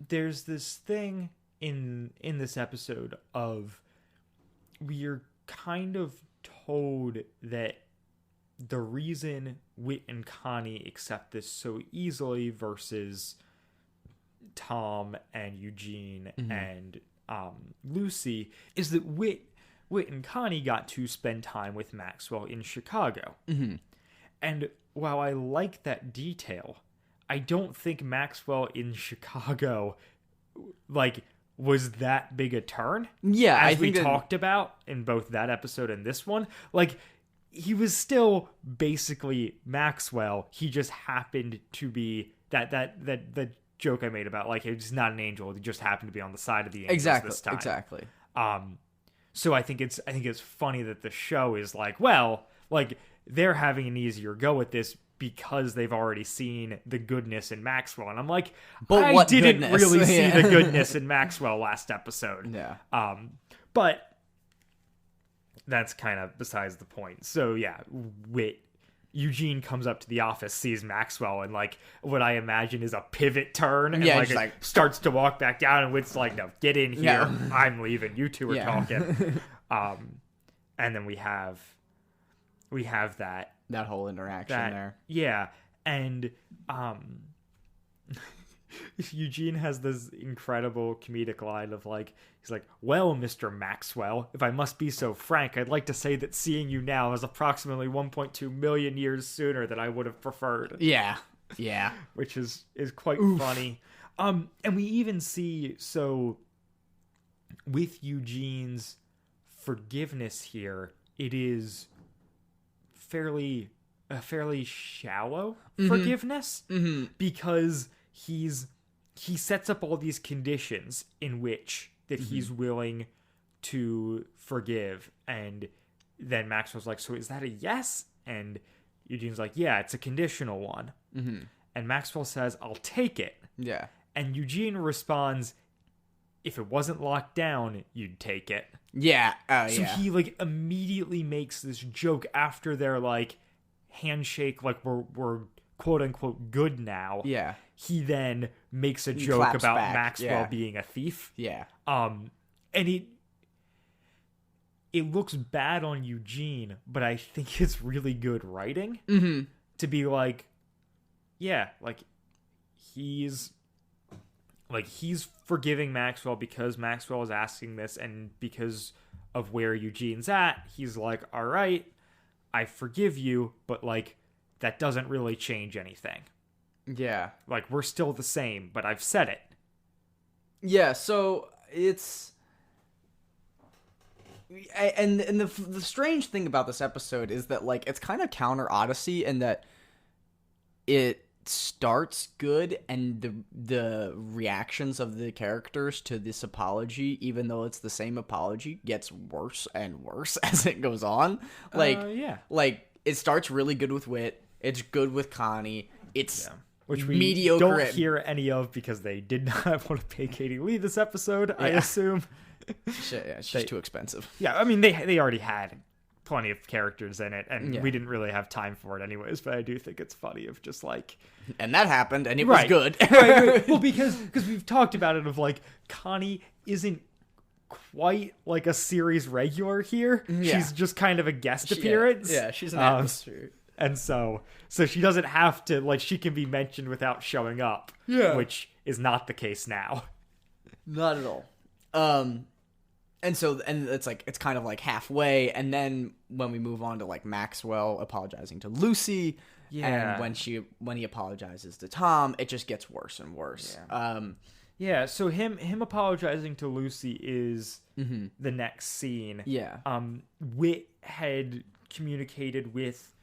this thing in this episode of we're kind of told that the reason Whit and Connie accept this so easily versus Tom and Eugene and Lucy is that Whit and Connie got to spend time with Maxwell in Chicago. And while I like that detail, I don't think Maxwell in Chicago was that big a turn. Yeah, as I we think talked about in both that episode and this one. He was still basically Maxwell. He just happened to be that joke I made about he's not an angel. He just happened to be on the side of the angels this time. Exactly. So I think it's funny that the show is they're having an easier go at this because they've already seen the goodness in Maxwell, and I'm like, but I what didn't goodness? really see Yeah. the goodness in Maxwell last episode. Yeah. But that's kind of besides the point. So yeah, Eugene comes up to the office, sees Maxwell, and what I imagine is a pivot turn, and Yeah, just starts to walk back down, and Whit's like, "No, get in here. No. I'm leaving. You two are Yeah. talking." And then we have that whole interaction there. Yeah, and Eugene has this incredible comedic line of he's like, "Well, Mr. Maxwell, if I must be so frank, I'd like to say that seeing you now is approximately 1.2 million years sooner than I would have preferred." Yeah. Which is quite funny. And we even see, so with Eugene's forgiveness here, it is a fairly shallow forgiveness because he sets up all these conditions in which that he's willing to forgive, and then Maxwell's like, "So is that a yes?" And Eugene's like, "Yeah, it's a conditional one." And Maxwell says, "I'll take it." Yeah. And Eugene responds, "If it wasn't locked down, you'd take it." Yeah. So he immediately makes this joke after their handshake, we're quote unquote good now. Yeah. He then makes a joke claps about back, Maxwell yeah. being a thief. Yeah. And it looks bad on Eugene, but I think it's really good writing to be he's forgiving Maxwell because Maxwell is asking this, and because of where Eugene's at, he's like, "All right, I forgive you, but that doesn't really change anything. Yeah. We're still the same, but I've said it." Yeah, so it's... And the strange thing about this episode is that, it's kind of counter Odyssey in that it starts good, and the reactions of the characters to this apology, even though it's the same apology, gets worse and worse as it goes on. It starts really good with Whit. It's good with Connie. It's which we mediocre. Don't hear any of because they did not want to pay Katie Lee this episode, I assume. She's too expensive. Yeah, I mean, they already had plenty of characters in it, and we didn't really have time for it anyways, but I do think it's funny of just and that happened, and it was good. right. Well, because we've talked about it of Connie isn't quite a series regular here. Yeah. She's just kind of a guest appearance. Yeah, she's an atmosphere. And so she doesn't have to, like, she can be mentioned without showing up. Yeah. Which is not the case now. Not at all. And it's like, it's kind of like halfway. And then when we move on to like Maxwell apologizing to Lucy, and when he apologizes to Tom, it just gets worse and worse. Yeah. So him apologizing to Lucy is the next scene. Yeah. Whit had communicated with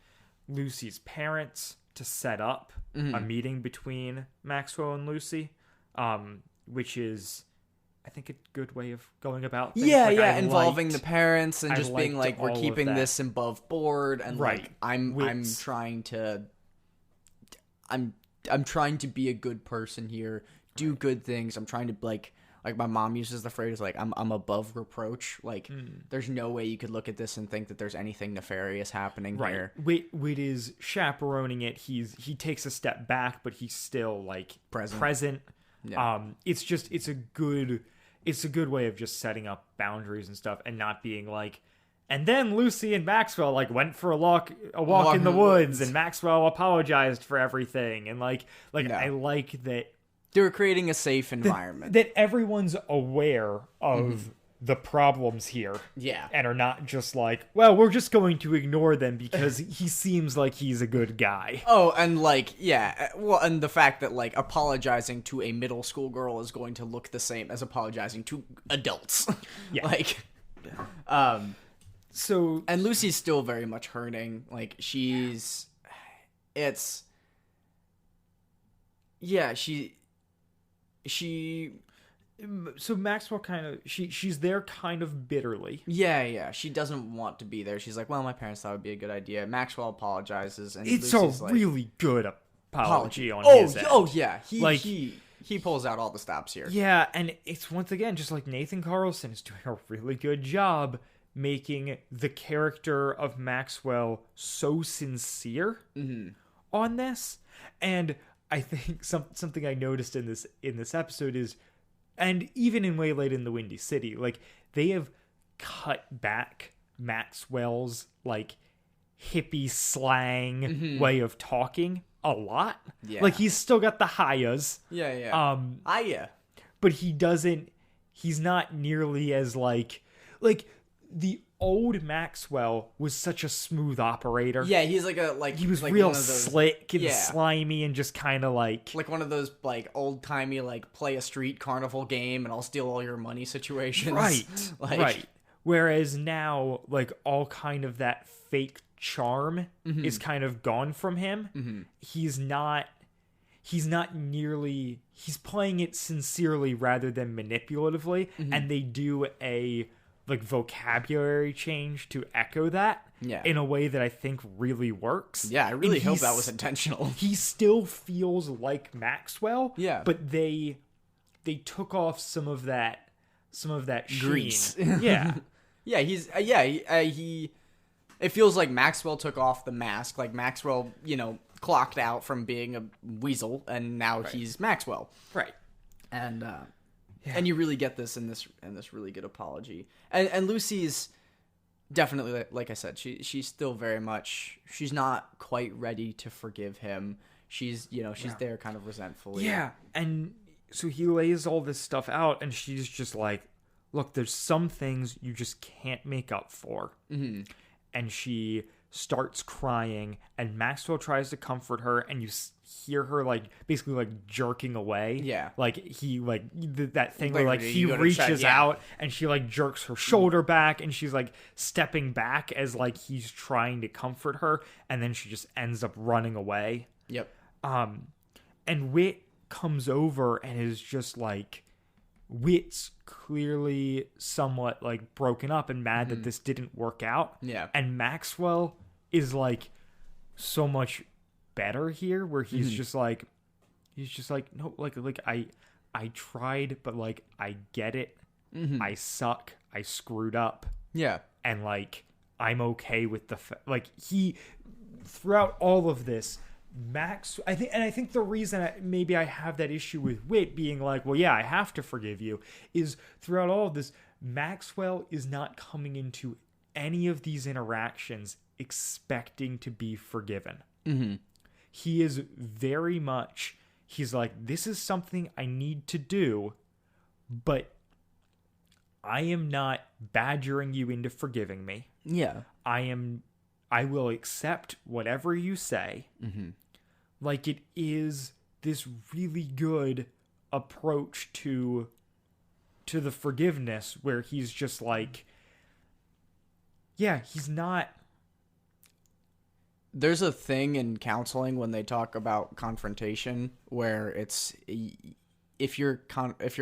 Lucy's parents to set up a meeting between Maxwell and Lucy, which is, I think, a good way of going about things. Yeah, involving the parents and just being like, we're all of keeping that. this above board, and Right. like I'm trying to be a good person here, do good things. I'm trying to like my mom uses the phrase like I'm above reproach. Like there's no way you could look at this and think that there's anything nefarious happening here. Whit is chaperoning it. He takes a step back, but he's still like present. Yeah. It's a good way of just setting up boundaries and stuff, and not being like, and then Lucy and Maxwell like went for a walk in the woods, and Maxwell apologized for everything, and like No. I like that They were creating a safe environment. that everyone's aware of the problems here. Yeah. And are not just like, well, we're just going to ignore them because he seems like he's a good guy. Oh, and like, yeah, well, and the fact that like apologizing to a middle school girl is going to look the same as apologizing to adults. Yeah. Like, So, and Lucy's still very much hurting. Like, she so Maxwell kind of, she's there kind of bitterly. Yeah, she doesn't want to be there. She's like, well, my parents thought it would be a good idea. Maxwell apologizes, and It's Lucy's a like, really good apology on his end. Oh yeah, he pulls out all the stops here. Yeah, and it's once again just like Nathan Carlson is doing a really good job making the character of Maxwell so sincere on this. And I think something I noticed in this episode is, and even in Way Late in the Windy City, like they have cut back Maxwell's like hippie slang way of talking a lot. Yeah. Like he's still got the hi-yas. Yeah. But he's not nearly as like the old Maxwell was such a smooth operator. Yeah, he's like He was like real one of those, slick and slimy and just kind of like one of those like old timey like play a street carnival game and I'll steal all your money situations. right. Right. Whereas now, like all kind of that fake charm is kind of gone from him. He's not nearly. He's playing it sincerely rather than manipulatively, and they do a like vocabulary change to echo that in a way that I think really works. Yeah, I really hope that was intentional. He still feels like Maxwell. Yeah. But they took off some of that sheen. Grease. Yeah. Yeah, he it feels like Maxwell took off the mask. Like Maxwell, clocked out from being a weasel and now he's Maxwell. Right. And and you really get this in this really good apology. And Lucy's definitely, like I said, she's still very much, she's not quite ready to forgive him. She's there kind of resentfully. Yeah. And so he lays all this stuff out and she's just like, look, there's some things you just can't make up for. And she starts crying and Maxwell tries to comfort her and you hear her like basically like jerking away. Yeah. Like he like that thing Like, where like he you go to reaches check, out and she like jerks her shoulder back and she's like stepping back as like he's trying to comfort her and then she just ends up running away. Yep. And Whit comes over and is just like, Whit's clearly somewhat like broken up and mad that this didn't work out. Yeah. And Maxwell is like so much better here where he's just like no, like I tried, but like I get it. I suck. I screwed up. Yeah. And like I'm okay with the like he throughout all of this I think the reason maybe I have that issue with Whit being like, well, yeah, I have to forgive you, is throughout all of this, Maxwell is not coming into any of these interactions expecting to be forgiven. He is very much, he's like, this is something I need to do, but I am not badgering you into forgiving me. Yeah. I will accept whatever you say. Like, it is this really good approach to the forgiveness where he's just like, yeah, he's not. There's a thing in counseling when they talk about confrontation where it's if you're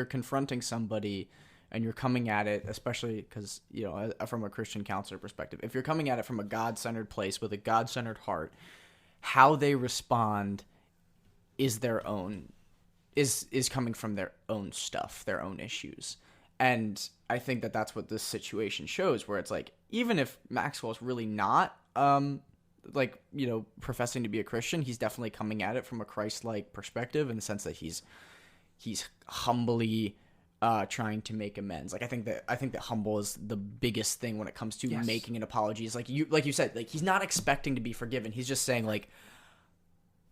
confronting somebody and you're coming at it, especially because, you know, from a Christian counselor perspective, if you're coming at it from a God-centered place with a God-centered heart, how they respond is their own, is coming from their own stuff, their own issues. And I think that that's what this situation shows, where it's like, even if Maxwell's really not, like, you know, professing to be a Christian, he's definitely coming at it from a Christ-like perspective in the sense that he's humbly trying to make amends. Like, I think that humble is the biggest thing when it comes to making an apology. Is like you said, like, he's not expecting to be forgiven. He's just saying, like,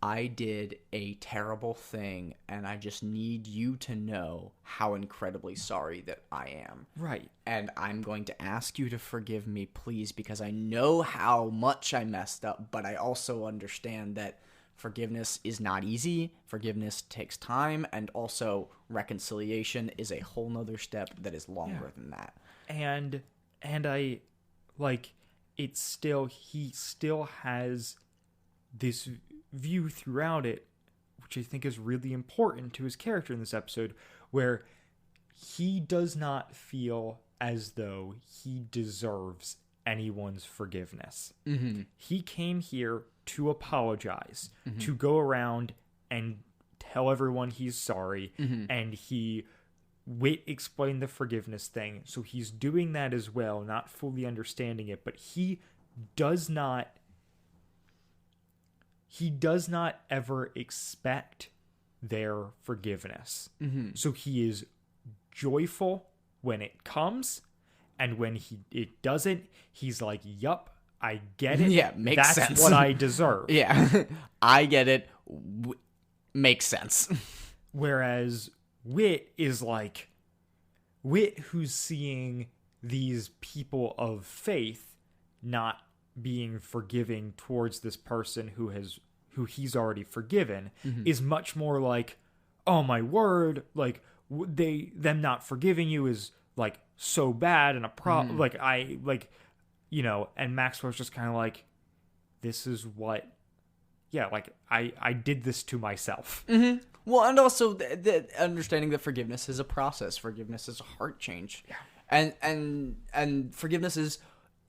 I did a terrible thing, and I just need you to know how incredibly sorry that I am. Right. And I'm going to ask you to forgive me, please, because I know how much I messed up, but I also understand that forgiveness is not easy. Forgiveness takes time, and also reconciliation is a whole nother step that is longer than that. And I, like, it's still, he still has this view throughout it, which I think is really important to his character in this episode, where he does not feel as though he deserves anyone's forgiveness. He came here to apologize, to go around and tell everyone he's sorry, and Wit explained the forgiveness thing, so he's doing that as well, not fully understanding it, but he does not ever expect their forgiveness. So he is joyful when it comes, and when it doesn't, he's like, yup, I get it. Yeah, makes sense. That's what I deserve. Yeah, I get it. Makes sense. Whereas Wit is like, Wit who's seeing these people of faith not being forgiving towards this person who he's already forgiven, is much more like, oh my word, like, them not forgiving you is like so bad and a problem. Like, I, like, you know, and Maxwell's just kind of like, this is what, yeah, like, I did this to myself. Well, and also the understanding that forgiveness is a process. Forgiveness is a heart change. Yeah. And forgiveness is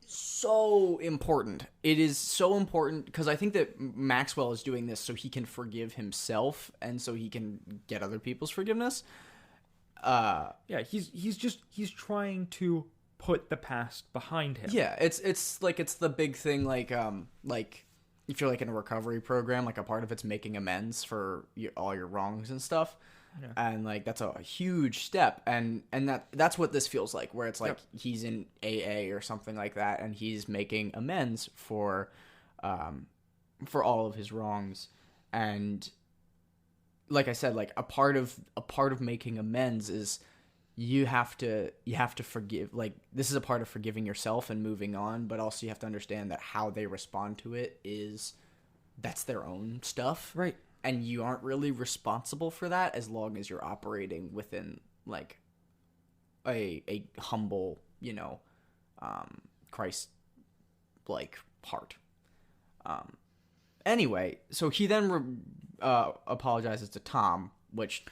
so important. It is so important because I think that Maxwell is doing this so he can forgive himself and so he can get other people's forgiveness. Yeah, he's trying to put the past behind him. Yeah, it's like, it's the big thing, like if you're like in a recovery program, like a part of it's making amends for all your wrongs and stuff. Yeah. And like, that's a huge step, and that's what this feels like, where it's like, he's in AA or something like that, and he's making amends for all of his wrongs. And like I said, like, a part of making amends is you have to forgive. Like, this is a part of forgiving yourself and moving on, but also you have to understand that how they respond to it that's their own stuff, right? And you aren't really responsible for that as long as you're operating within, like, a humble, you know, Christ-like heart. Anyway, so he then apologizes to Tom, which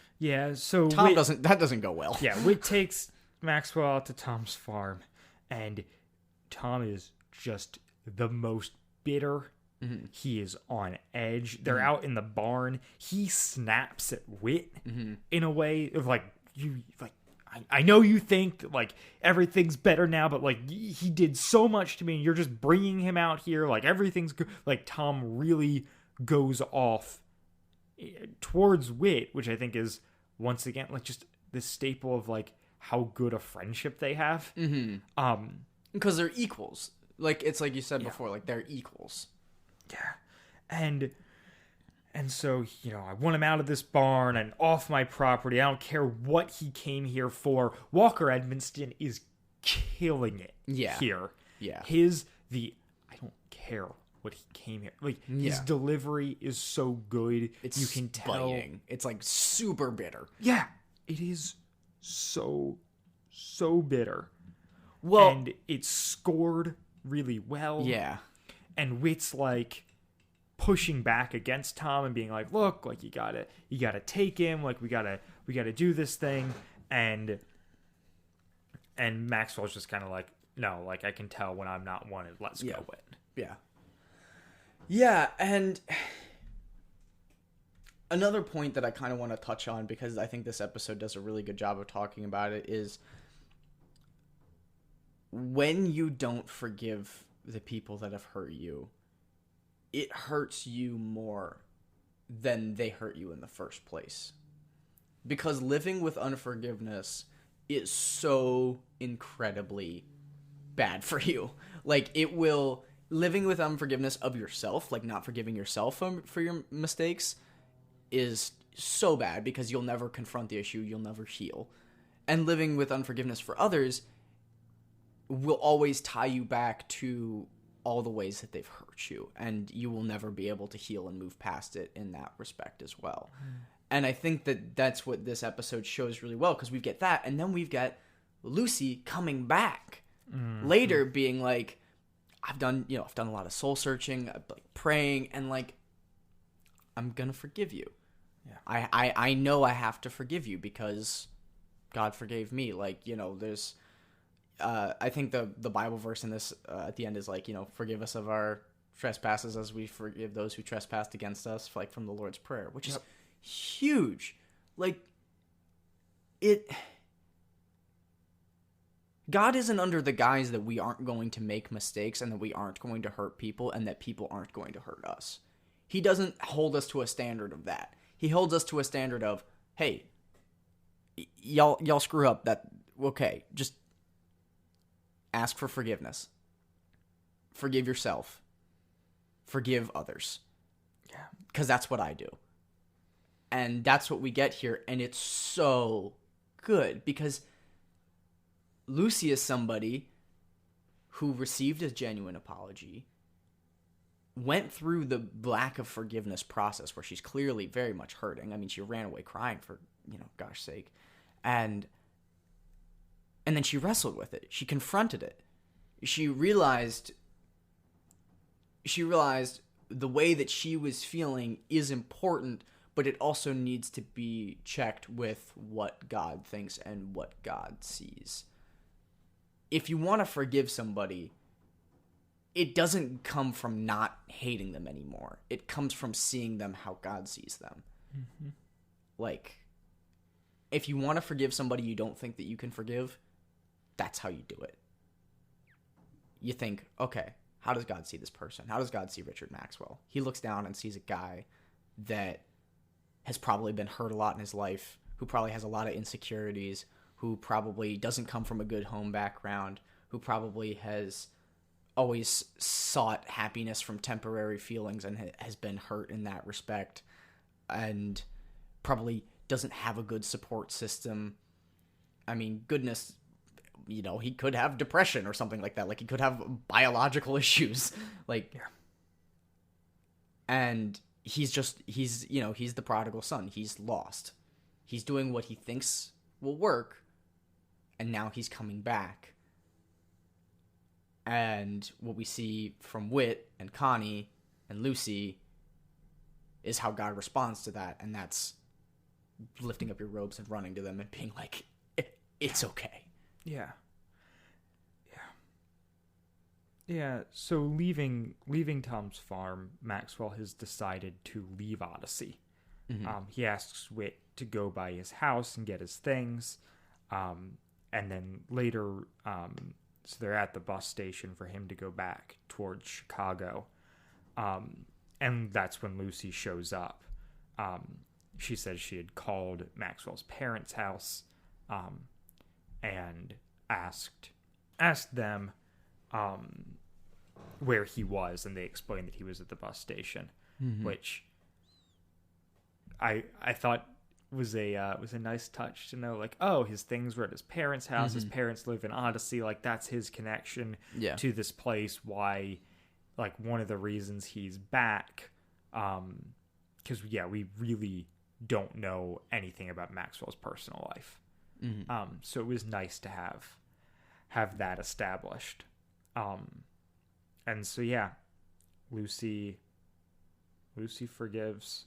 so Tom doesn't go well. Yeah, Wit takes Maxwell out to Tom's farm, and Tom is just the most bitter. He is on edge. They're out in the barn. He snaps at Wit in a way of like, I know you think that, like, everything's better now, but like, he did so much to me, and you're just bringing him out here like everything's good. Like, Tom really goes off towards Wit, which I think is, once again, like, just this staple of like how good a friendship they have. Because they're equals. Like, it's like you said before, like, they're equals. Yeah. And so, I want him out of this barn and off my property. I don't care what he came here for. Walker Edmonston is killing it here. Yeah. I don't care what he came here. Like, his delivery is so good. You can tell. Biting. It's, like, super bitter. Yeah. It is so bitter. Well, and it's scored really well. Yeah. And Wit's, like, pushing back against Tom and being like, look, like, you gotta take him, like, we gotta do this thing. And Maxwell's just kind of like, no, like, I can tell when I'm not wanted. Let's go Wit. Yeah. Yeah, and another point that I kind of want to touch on, because I think this episode does a really good job of talking about it, is when you don't forgive the people that have hurt you, it hurts you more than they hurt you in the first place. Because living with unforgiveness is so incredibly bad for you. Like, living with unforgiveness of yourself, like not forgiving yourself for your mistakes, is so bad because you'll never confront the issue, you'll never heal. And living with unforgiveness for others will always tie you back to all the ways that they've hurt you, and you will never be able to heal and move past it in that respect as well. And I think that that's what this episode shows really well, because we get that, and then we've got Lucy coming back later being like, I've done a lot of soul searching, like praying, and like, I'm gonna forgive you. Yeah. I know I have to forgive you because God forgave me. Like, there's I think the Bible verse in this at the end is like, forgive us of our trespasses as we forgive those who trespassed against us, like from the Lord's Prayer, which is huge. Like, God isn't under the guise that we aren't going to make mistakes and that we aren't going to hurt people and that people aren't going to hurt us. He doesn't hold us to a standard of that. He holds us to a standard of, hey, y'all screw up, that okay, just ask for forgiveness. Forgive yourself. Forgive others. Yeah. Because that's what I do. And that's what we get here. And it's so good because Lucy is somebody who received a genuine apology, went through the lack of forgiveness process where she's clearly very much hurting. I mean, she ran away crying for, gosh sake. And then she wrestled with it. She confronted it. She realized the way that she was feeling is important, but it also needs to be checked with what God thinks and what God sees. If you want to forgive somebody, it doesn't come from not hating them anymore. It comes from seeing them how God sees them. Mm-hmm. Like, if you want to forgive somebody you don't think that you can forgive, that's how you do it. You think, okay, how does God see this person? How does God see Richard Maxwell? He looks down and sees a guy that has probably been hurt a lot in his life, who probably has a lot of insecurities, who probably doesn't come from a good home background, who probably has always sought happiness from temporary feelings and has been hurt in that respect, and probably doesn't have a good support system. I mean, goodness, he could have depression or something like that. Like, he could have biological issues. Like, and he's the prodigal son. He's lost. He's doing what he thinks will work, and now he's coming back. And what we see from Whit and Connie and Lucy is how God responds to that, and that's lifting up your robes and running to them and being like, it's okay. Yeah. So leaving Tom's farm, Maxwell has decided to leave Odyssey. Mm-hmm. He asks Whit to go by his house and get his things, and then later, so they're at the bus station for him to go back towards Chicago, and that's when Lucy shows up. She says she had called Maxwell's parents' house, and asked them where he was, and they explained that he was at the bus station, which I thought was a nice touch to know, like, oh, his things were at his parents' house. His parents live in Odyssey. Like, that's his connection to this place. Why, like, one of the reasons he's back, because we really don't know anything about Maxwell's personal life. So it was nice to have that established. And so Lucy forgives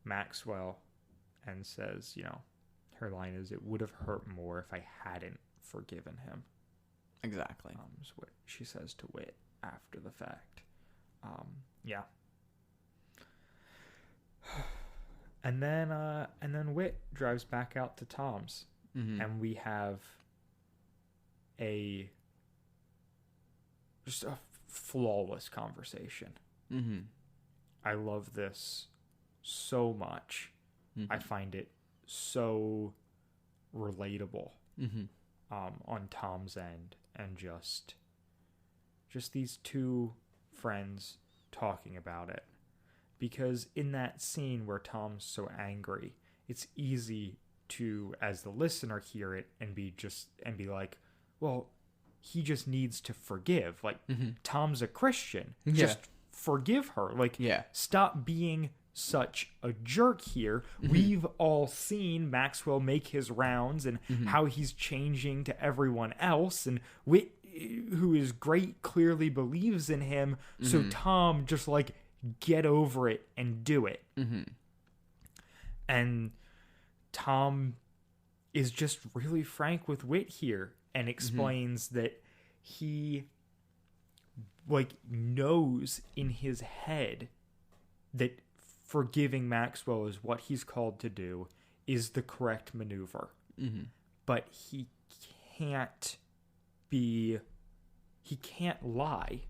Maxwell and says, her line is, "It would have hurt more if I hadn't forgiven him." Exactly. Is what she says to Whit after the fact. And then Whit drives back out to Tom's, and we have just a flawless conversation. I love this so much. I find it so relatable on Tom's end, and just these two friends talking about it. Because in that scene where Tom's so angry, it's easy to, as the listener, hear it and be like, well, he just needs to forgive. Like, Tom's a Christian. Just forgive her. Like, stop being such a jerk here. We've all seen Maxwell make his rounds and how he's changing to everyone else. And Whit, who is great, clearly believes in him. So Tom, just like, get over it and do it. And Tom is just really frank with Whit here and explains that he, like, knows in his head that forgiving Maxwell is what he's called to do, is the correct maneuver. But he can't lie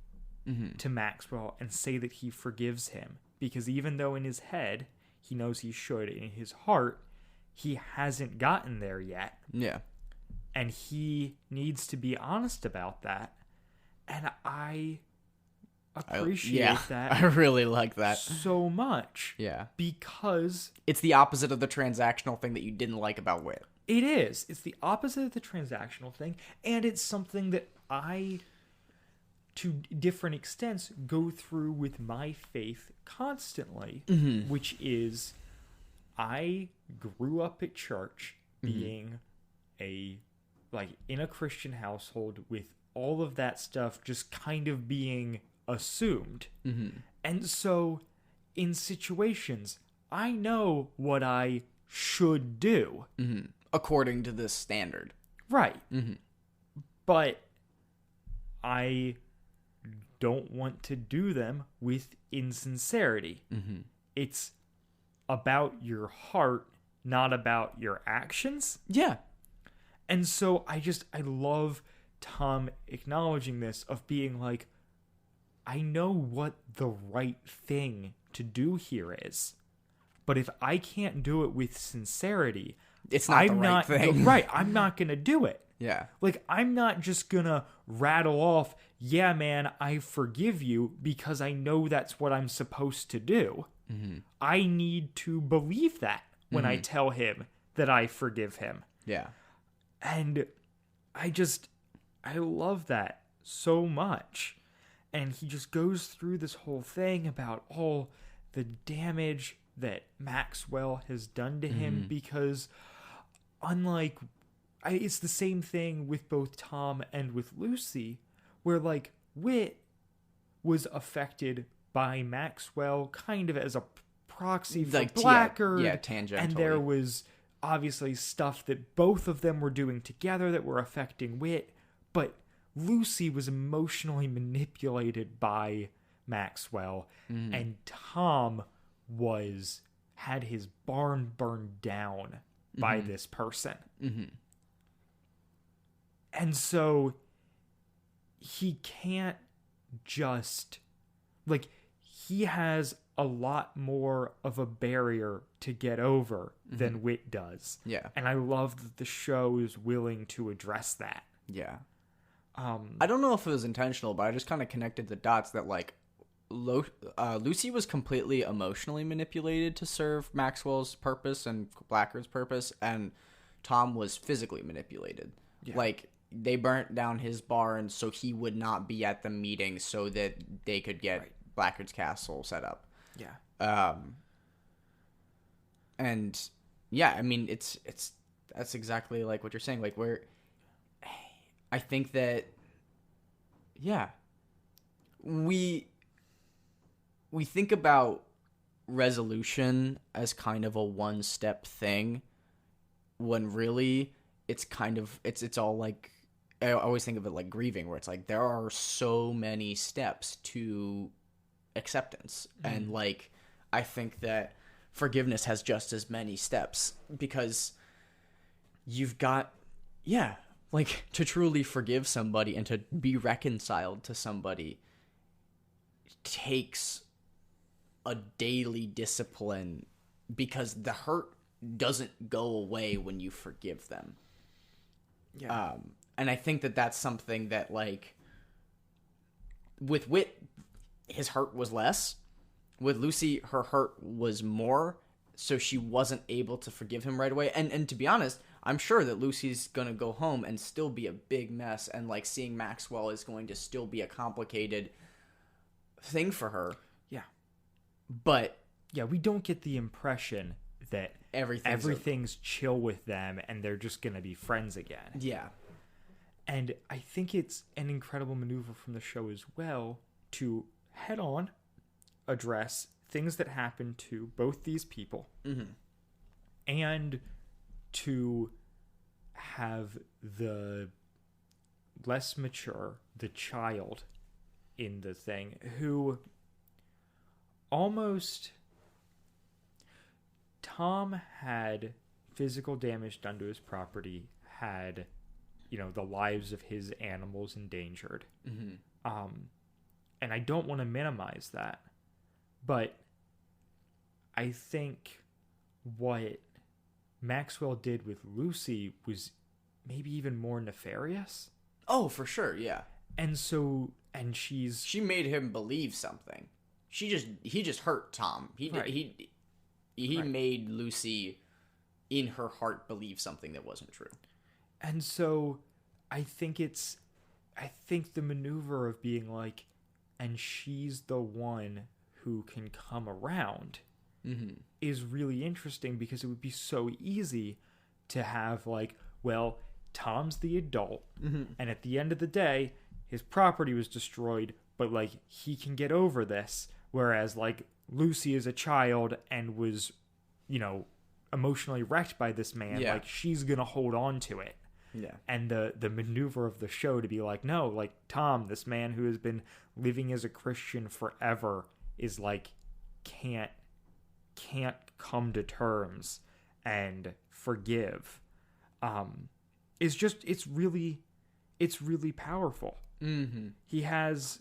to Maxwell and say that he forgives him, because even though in his head he knows he should, in his heart he hasn't gotten there yet. And he needs to be honest about that. And I appreciate that. I really like that so much. Because it's the opposite of the transactional thing that you didn't like about Whit. It is. It's the opposite of the transactional thing, and it's something that I, to different extents, go through with my faith constantly, which is, I grew up at church being in a Christian household, with all of that stuff just kind of being assumed. And so in situations, I know what I should do. According to this standard. Right. But I don't want to do them with insincerity. It's about your heart, not about your actions. And so I love Tom acknowledging this, of being like, I know what the right thing to do here is, but if I can't do it with sincerity, it's not the right thing. Right, I'm not going to do it. Like, I'm not just going to rattle off, yeah, man, I forgive you, because I know that's what I'm supposed to do. I need to believe that when I tell him that I forgive him. And I love that so much. And he just goes through this whole thing about all the damage that Maxwell has done to him, because unlike, it's the same thing with both Tom and with Lucy, where, like, Whit was affected by Maxwell kind of as a proxy for, like, Blackgaard. Tangentially. And there was obviously stuff that both of them were doing together that were affecting Whit, but Lucy was emotionally manipulated by Maxwell, and Tom had his barn burned down by this person. And so he can't just, like, he has a lot more of a barrier to get over than Whit does. And I love that the show is willing to address that. I don't know if it was intentional, but I just kind of connected the dots that like Lucy was completely emotionally manipulated to serve Maxwell's purpose and Blackgaard's purpose, and Tom was physically manipulated. Yeah. Like, they burnt down his barn so he would not be at the meeting so that they could get Blackgaard's castle set up. Yeah. And yeah, I mean, that's exactly like what you're saying. Like, I think that, yeah, we think about resolution as kind of a one-step thing, when really it's kind of, it's all like, I always think of it like grieving, where it's like there are so many steps to acceptance. And like, I think that forgiveness has just as many steps, because you've got, like, to truly forgive somebody and to be reconciled to somebody takes a daily discipline, because the hurt doesn't go away when you forgive them. Yeah. And I think that that's something that, like, with Whit, his hurt was less. With Lucy, her hurt was more, so she wasn't able to forgive him right away. And to be honest, I'm sure that Lucy's going to go home and still be a big mess, and, like, seeing Maxwell is going to still be a complicated thing for her. Yeah. But yeah, we don't get the impression that everything's chill with them and they're just going to be friends again. Yeah. And I think it's an incredible maneuver from the show as well to head on address things that happen to both these people, and to have the less mature, the child in the thing, who almost... Tom had physical damage done to his property, had, the lives of his animals endangered. And I don't want to minimize that, but I think what Maxwell did with Lucy was maybe even more nefarious. Oh, for sure, yeah. And so, and she made him believe something. He just hurt Tom. He made Lucy, in her heart, believe something that wasn't true. And so I think the maneuver of being like, and she's the one who can come around, is really interesting, because it would be so easy to have, like, well, Tom's the adult, and at the end of the day, his property was destroyed, but, like, he can get over this, whereas, like, Lucy is a child and was, emotionally wrecked by this man. Yeah. Like, she's gonna hold on to it. Yeah. And the maneuver of the show to be like, no, like, Tom, this man who has been living as a Christian forever, is like, can't come to terms and forgive, it's really powerful. He has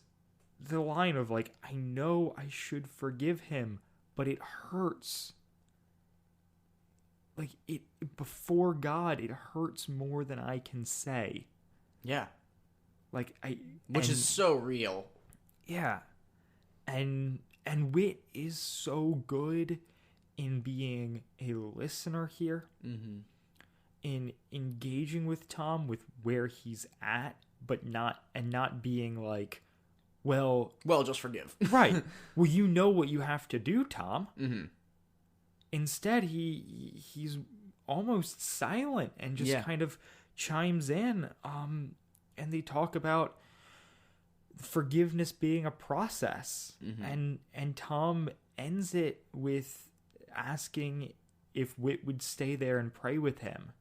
the line of, like, I know I should forgive him, but it hurts. Like, before God, it hurts more than I can say. Yeah. Like, which is so real. Yeah. And Whit is so good in being a listener here. In engaging with Tom with where he's at, but not being like, well, just forgive. Right. Well, you know what you have to do, Tom. Instead, he's almost silent and just kind of chimes in. And they talk about forgiveness being a process. And Tom ends it with asking if Whit would stay there and pray with him.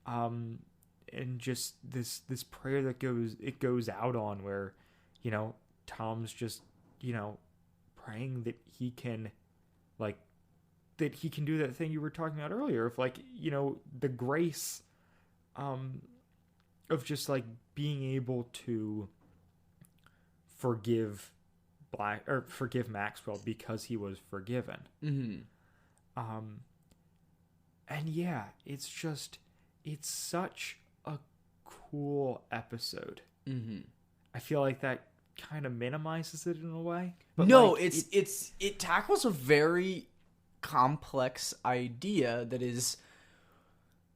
And just this prayer that goes out on where, Tom's just, praying that he can, like, that he can do that thing you were talking about earlier of, like, the grace of just, like, being able to forgive Maxwell because he was forgiven. And yeah, it's such a cool episode. I feel like that kind of minimizes it in a way. But No, like, it tackles a very complex idea that is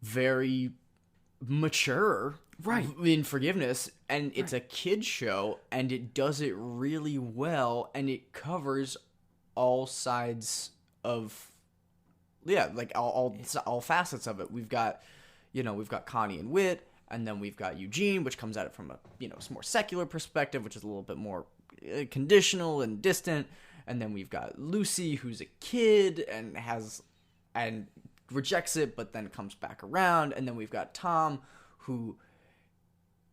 very mature, right, in forgiveness, and it's a kid's show, and it does it really well, and it covers all sides of like all facets of it. We've got Connie and Whit, and then we've got Eugene, which comes at it from a more secular perspective, which is a little bit more conditional and distant. And then we've got Lucy, who's a kid and rejects it, but then comes back around. And then we've got Tom, who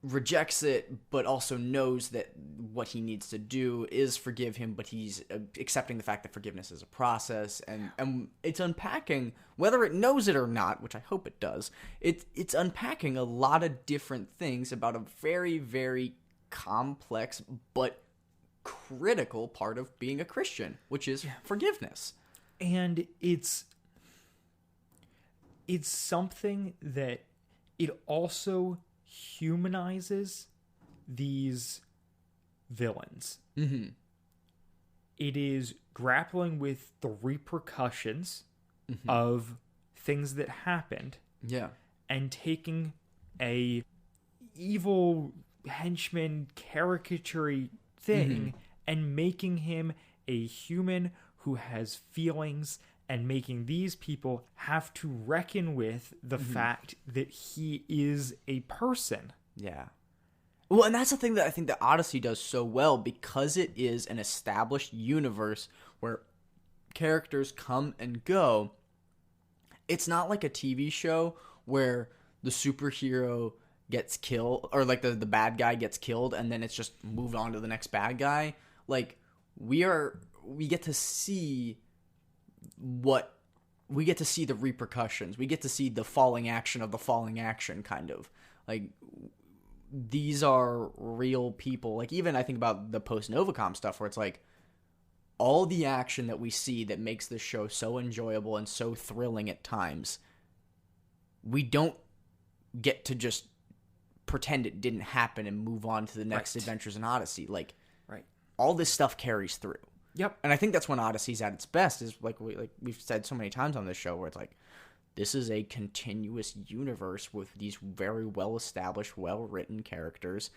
rejects it, but also knows that what he needs to do is forgive him, but he's accepting the fact that forgiveness is a process. And it's unpacking, whether it knows it or not, which I hope it does, it's unpacking a lot of different things about a very, very complex but critical part of being a Christian, which is forgiveness. And it's something that it also humanizes these villains. Mm-hmm. It is grappling with the repercussions of things that happened. Yeah. And taking a evil henchman caricature thing and making him a human who has feelings, and making these people have to reckon with the fact that he is a person. Yeah. Well, and that's the thing that I think that Odyssey does so well, because it is an established universe where characters come and go. It's not like a TV show where the superhero gets killed, or like the bad guy gets killed, and then it's just moved on to the next bad guy. Like, we get to see the repercussions. We get to see the falling action of the falling action, kind of. Like, these are real people. Like, even I think about the post-Novacom stuff, where it's like, all the action that we see that makes this show so enjoyable and so thrilling at times, we don't get to just pretend it didn't happen and move on to the next adventures in Odyssey. Like, all this stuff carries through. Yep. And I think that's when Odyssey's at its best, is like we've said so many times on this show, where it's like, this is a continuous universe with these very well-established, well-written characters,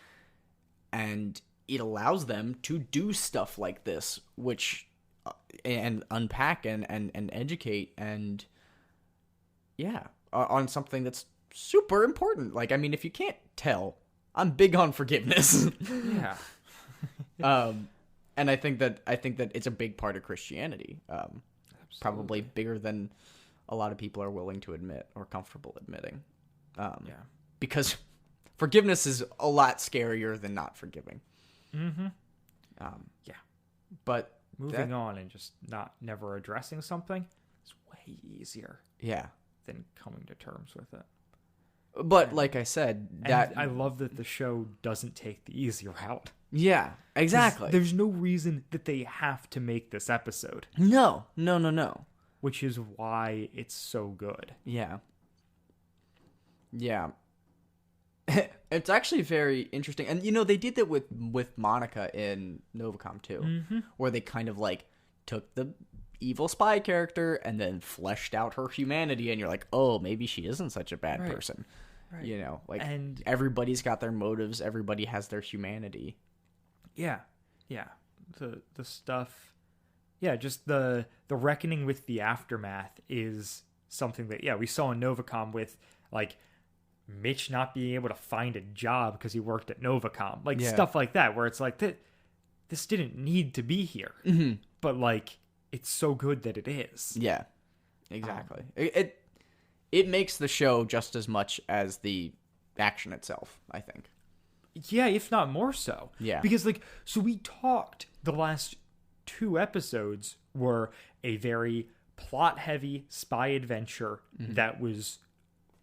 and it allows them to do stuff like this, which and unpack and educate and on something that's super important. Like, I mean, if you can't tell, I'm big on forgiveness. Yeah. And I think that it's a big part of Christianity. Probably bigger than a lot of people are willing to admit or comfortable admitting. Because forgiveness is a lot scarier than not forgiving. Mm-hmm. But moving on and just never addressing something is way easier. Yeah. Than coming to terms with it. But like I said, I love that the show doesn't take the easy route. Yeah, exactly. There's no reason that they have to make this episode. No. Which is why it's so good. Yeah. Yeah. It's actually very interesting. And, they did that with Monica in Novacom, too. Where they kind of, like, took the evil spy character and then fleshed out her humanity. And you're like, oh, maybe she isn't such a bad person. Right. And everybody's got their motives. Everybody has their humanity. Yeah. The stuff. Yeah, just the reckoning with the aftermath is something that, we saw in Novacom with, like, Mitch not being able to find a job because he worked at Novacom. Like, stuff like that, where it's like, this didn't need to be here. Mm-hmm. But, like, it's so good that it is. Yeah, exactly. It makes the show just as much as the action itself, I think. Yeah, if not more so. Yeah. Because, like, so we talked, the last 2 episodes were a very plot-heavy spy adventure that was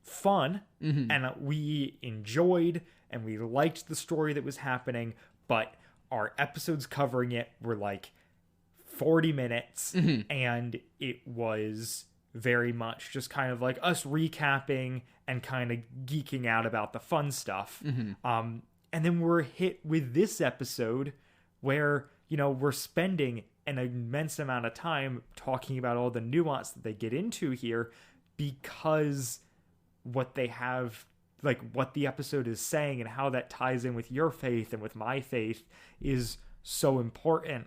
fun, and we enjoyed, and we liked the story that was happening, but our episodes covering it were, like, 40 minutes, and it was very much just kind of like us recapping and kind of geeking out about the fun stuff. And then we're hit with this episode where, you know, we're spending an immense amount of time talking about all the nuance that they get into here, because what they have, like what the episode is saying and how that ties in with your faith and with my faith is so important.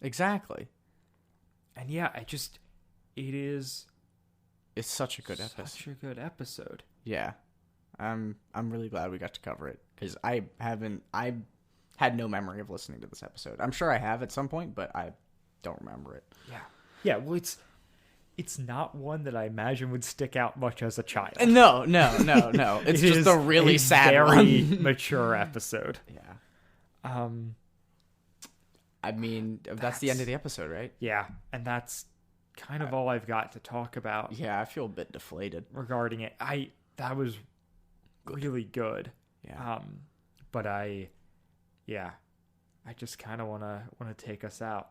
Exactly. And yeah, it's such a good episode. Such a good episode. Yeah. I'm really glad we got to cover it, because I had no memory of listening to this episode. I'm sure I have at some point, but I don't remember it. Yeah. Yeah, well, it's not one that I imagine would stick out much as a child. No. It's just a really sad, very one. mature episode. Yeah. I mean, that's the end of the episode, right? Yeah, and that's kind of all I've got to talk about. Yeah, I feel a bit deflated regarding it. That was really good. Yeah. But I just kind of want to take us out.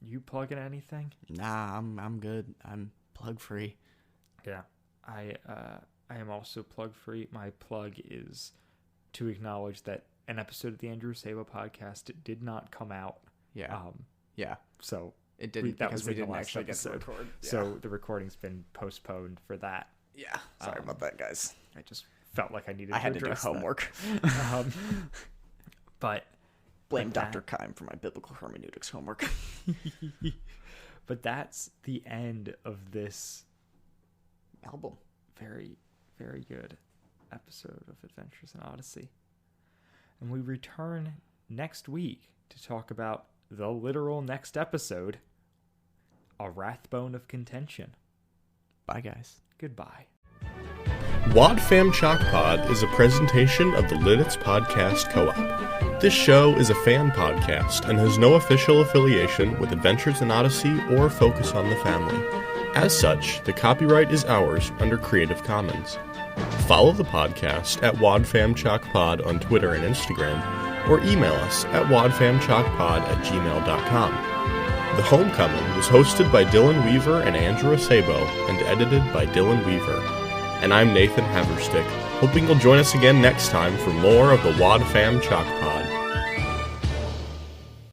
You plugging anything? Nah, I'm good. I'm plug free. Yeah. I am also plug free. My plug is to acknowledge that an episode of the Andrew Sabo podcast did not come out. Yeah. Yeah. So it didn't, because we didn't actually get to record. Yeah. So the recording's been postponed for that. Yeah. Sorry about that, guys. I just felt like I needed to had to do address homework. But blame Dr. Kime for my biblical hermeneutics homework. But that's the end of this album. Very, very good episode of Adventures in Odyssey. And we return next week to talk about the literal next episode, A Rathbone of Contention. Bye, guys. Goodbye. Wad Fam Chalk Pod is a presentation of the Lidditz Podcast Co-op. This show is a fan podcast and has no official affiliation with Adventures in Odyssey or Focus on the Family. As such, the copyright is ours under Creative Commons. Follow the podcast at WadFamChalkPod on Twitter and Instagram, or email us at wadfamchalkpod@gmail.com. The Homecoming was hosted by Dylan Weaver and Andrew Sabo and edited by Dylan Weaver. And I'm Nathan Haverstick, hoping you'll join us again next time for more of the Wad Fam Chalk Pod.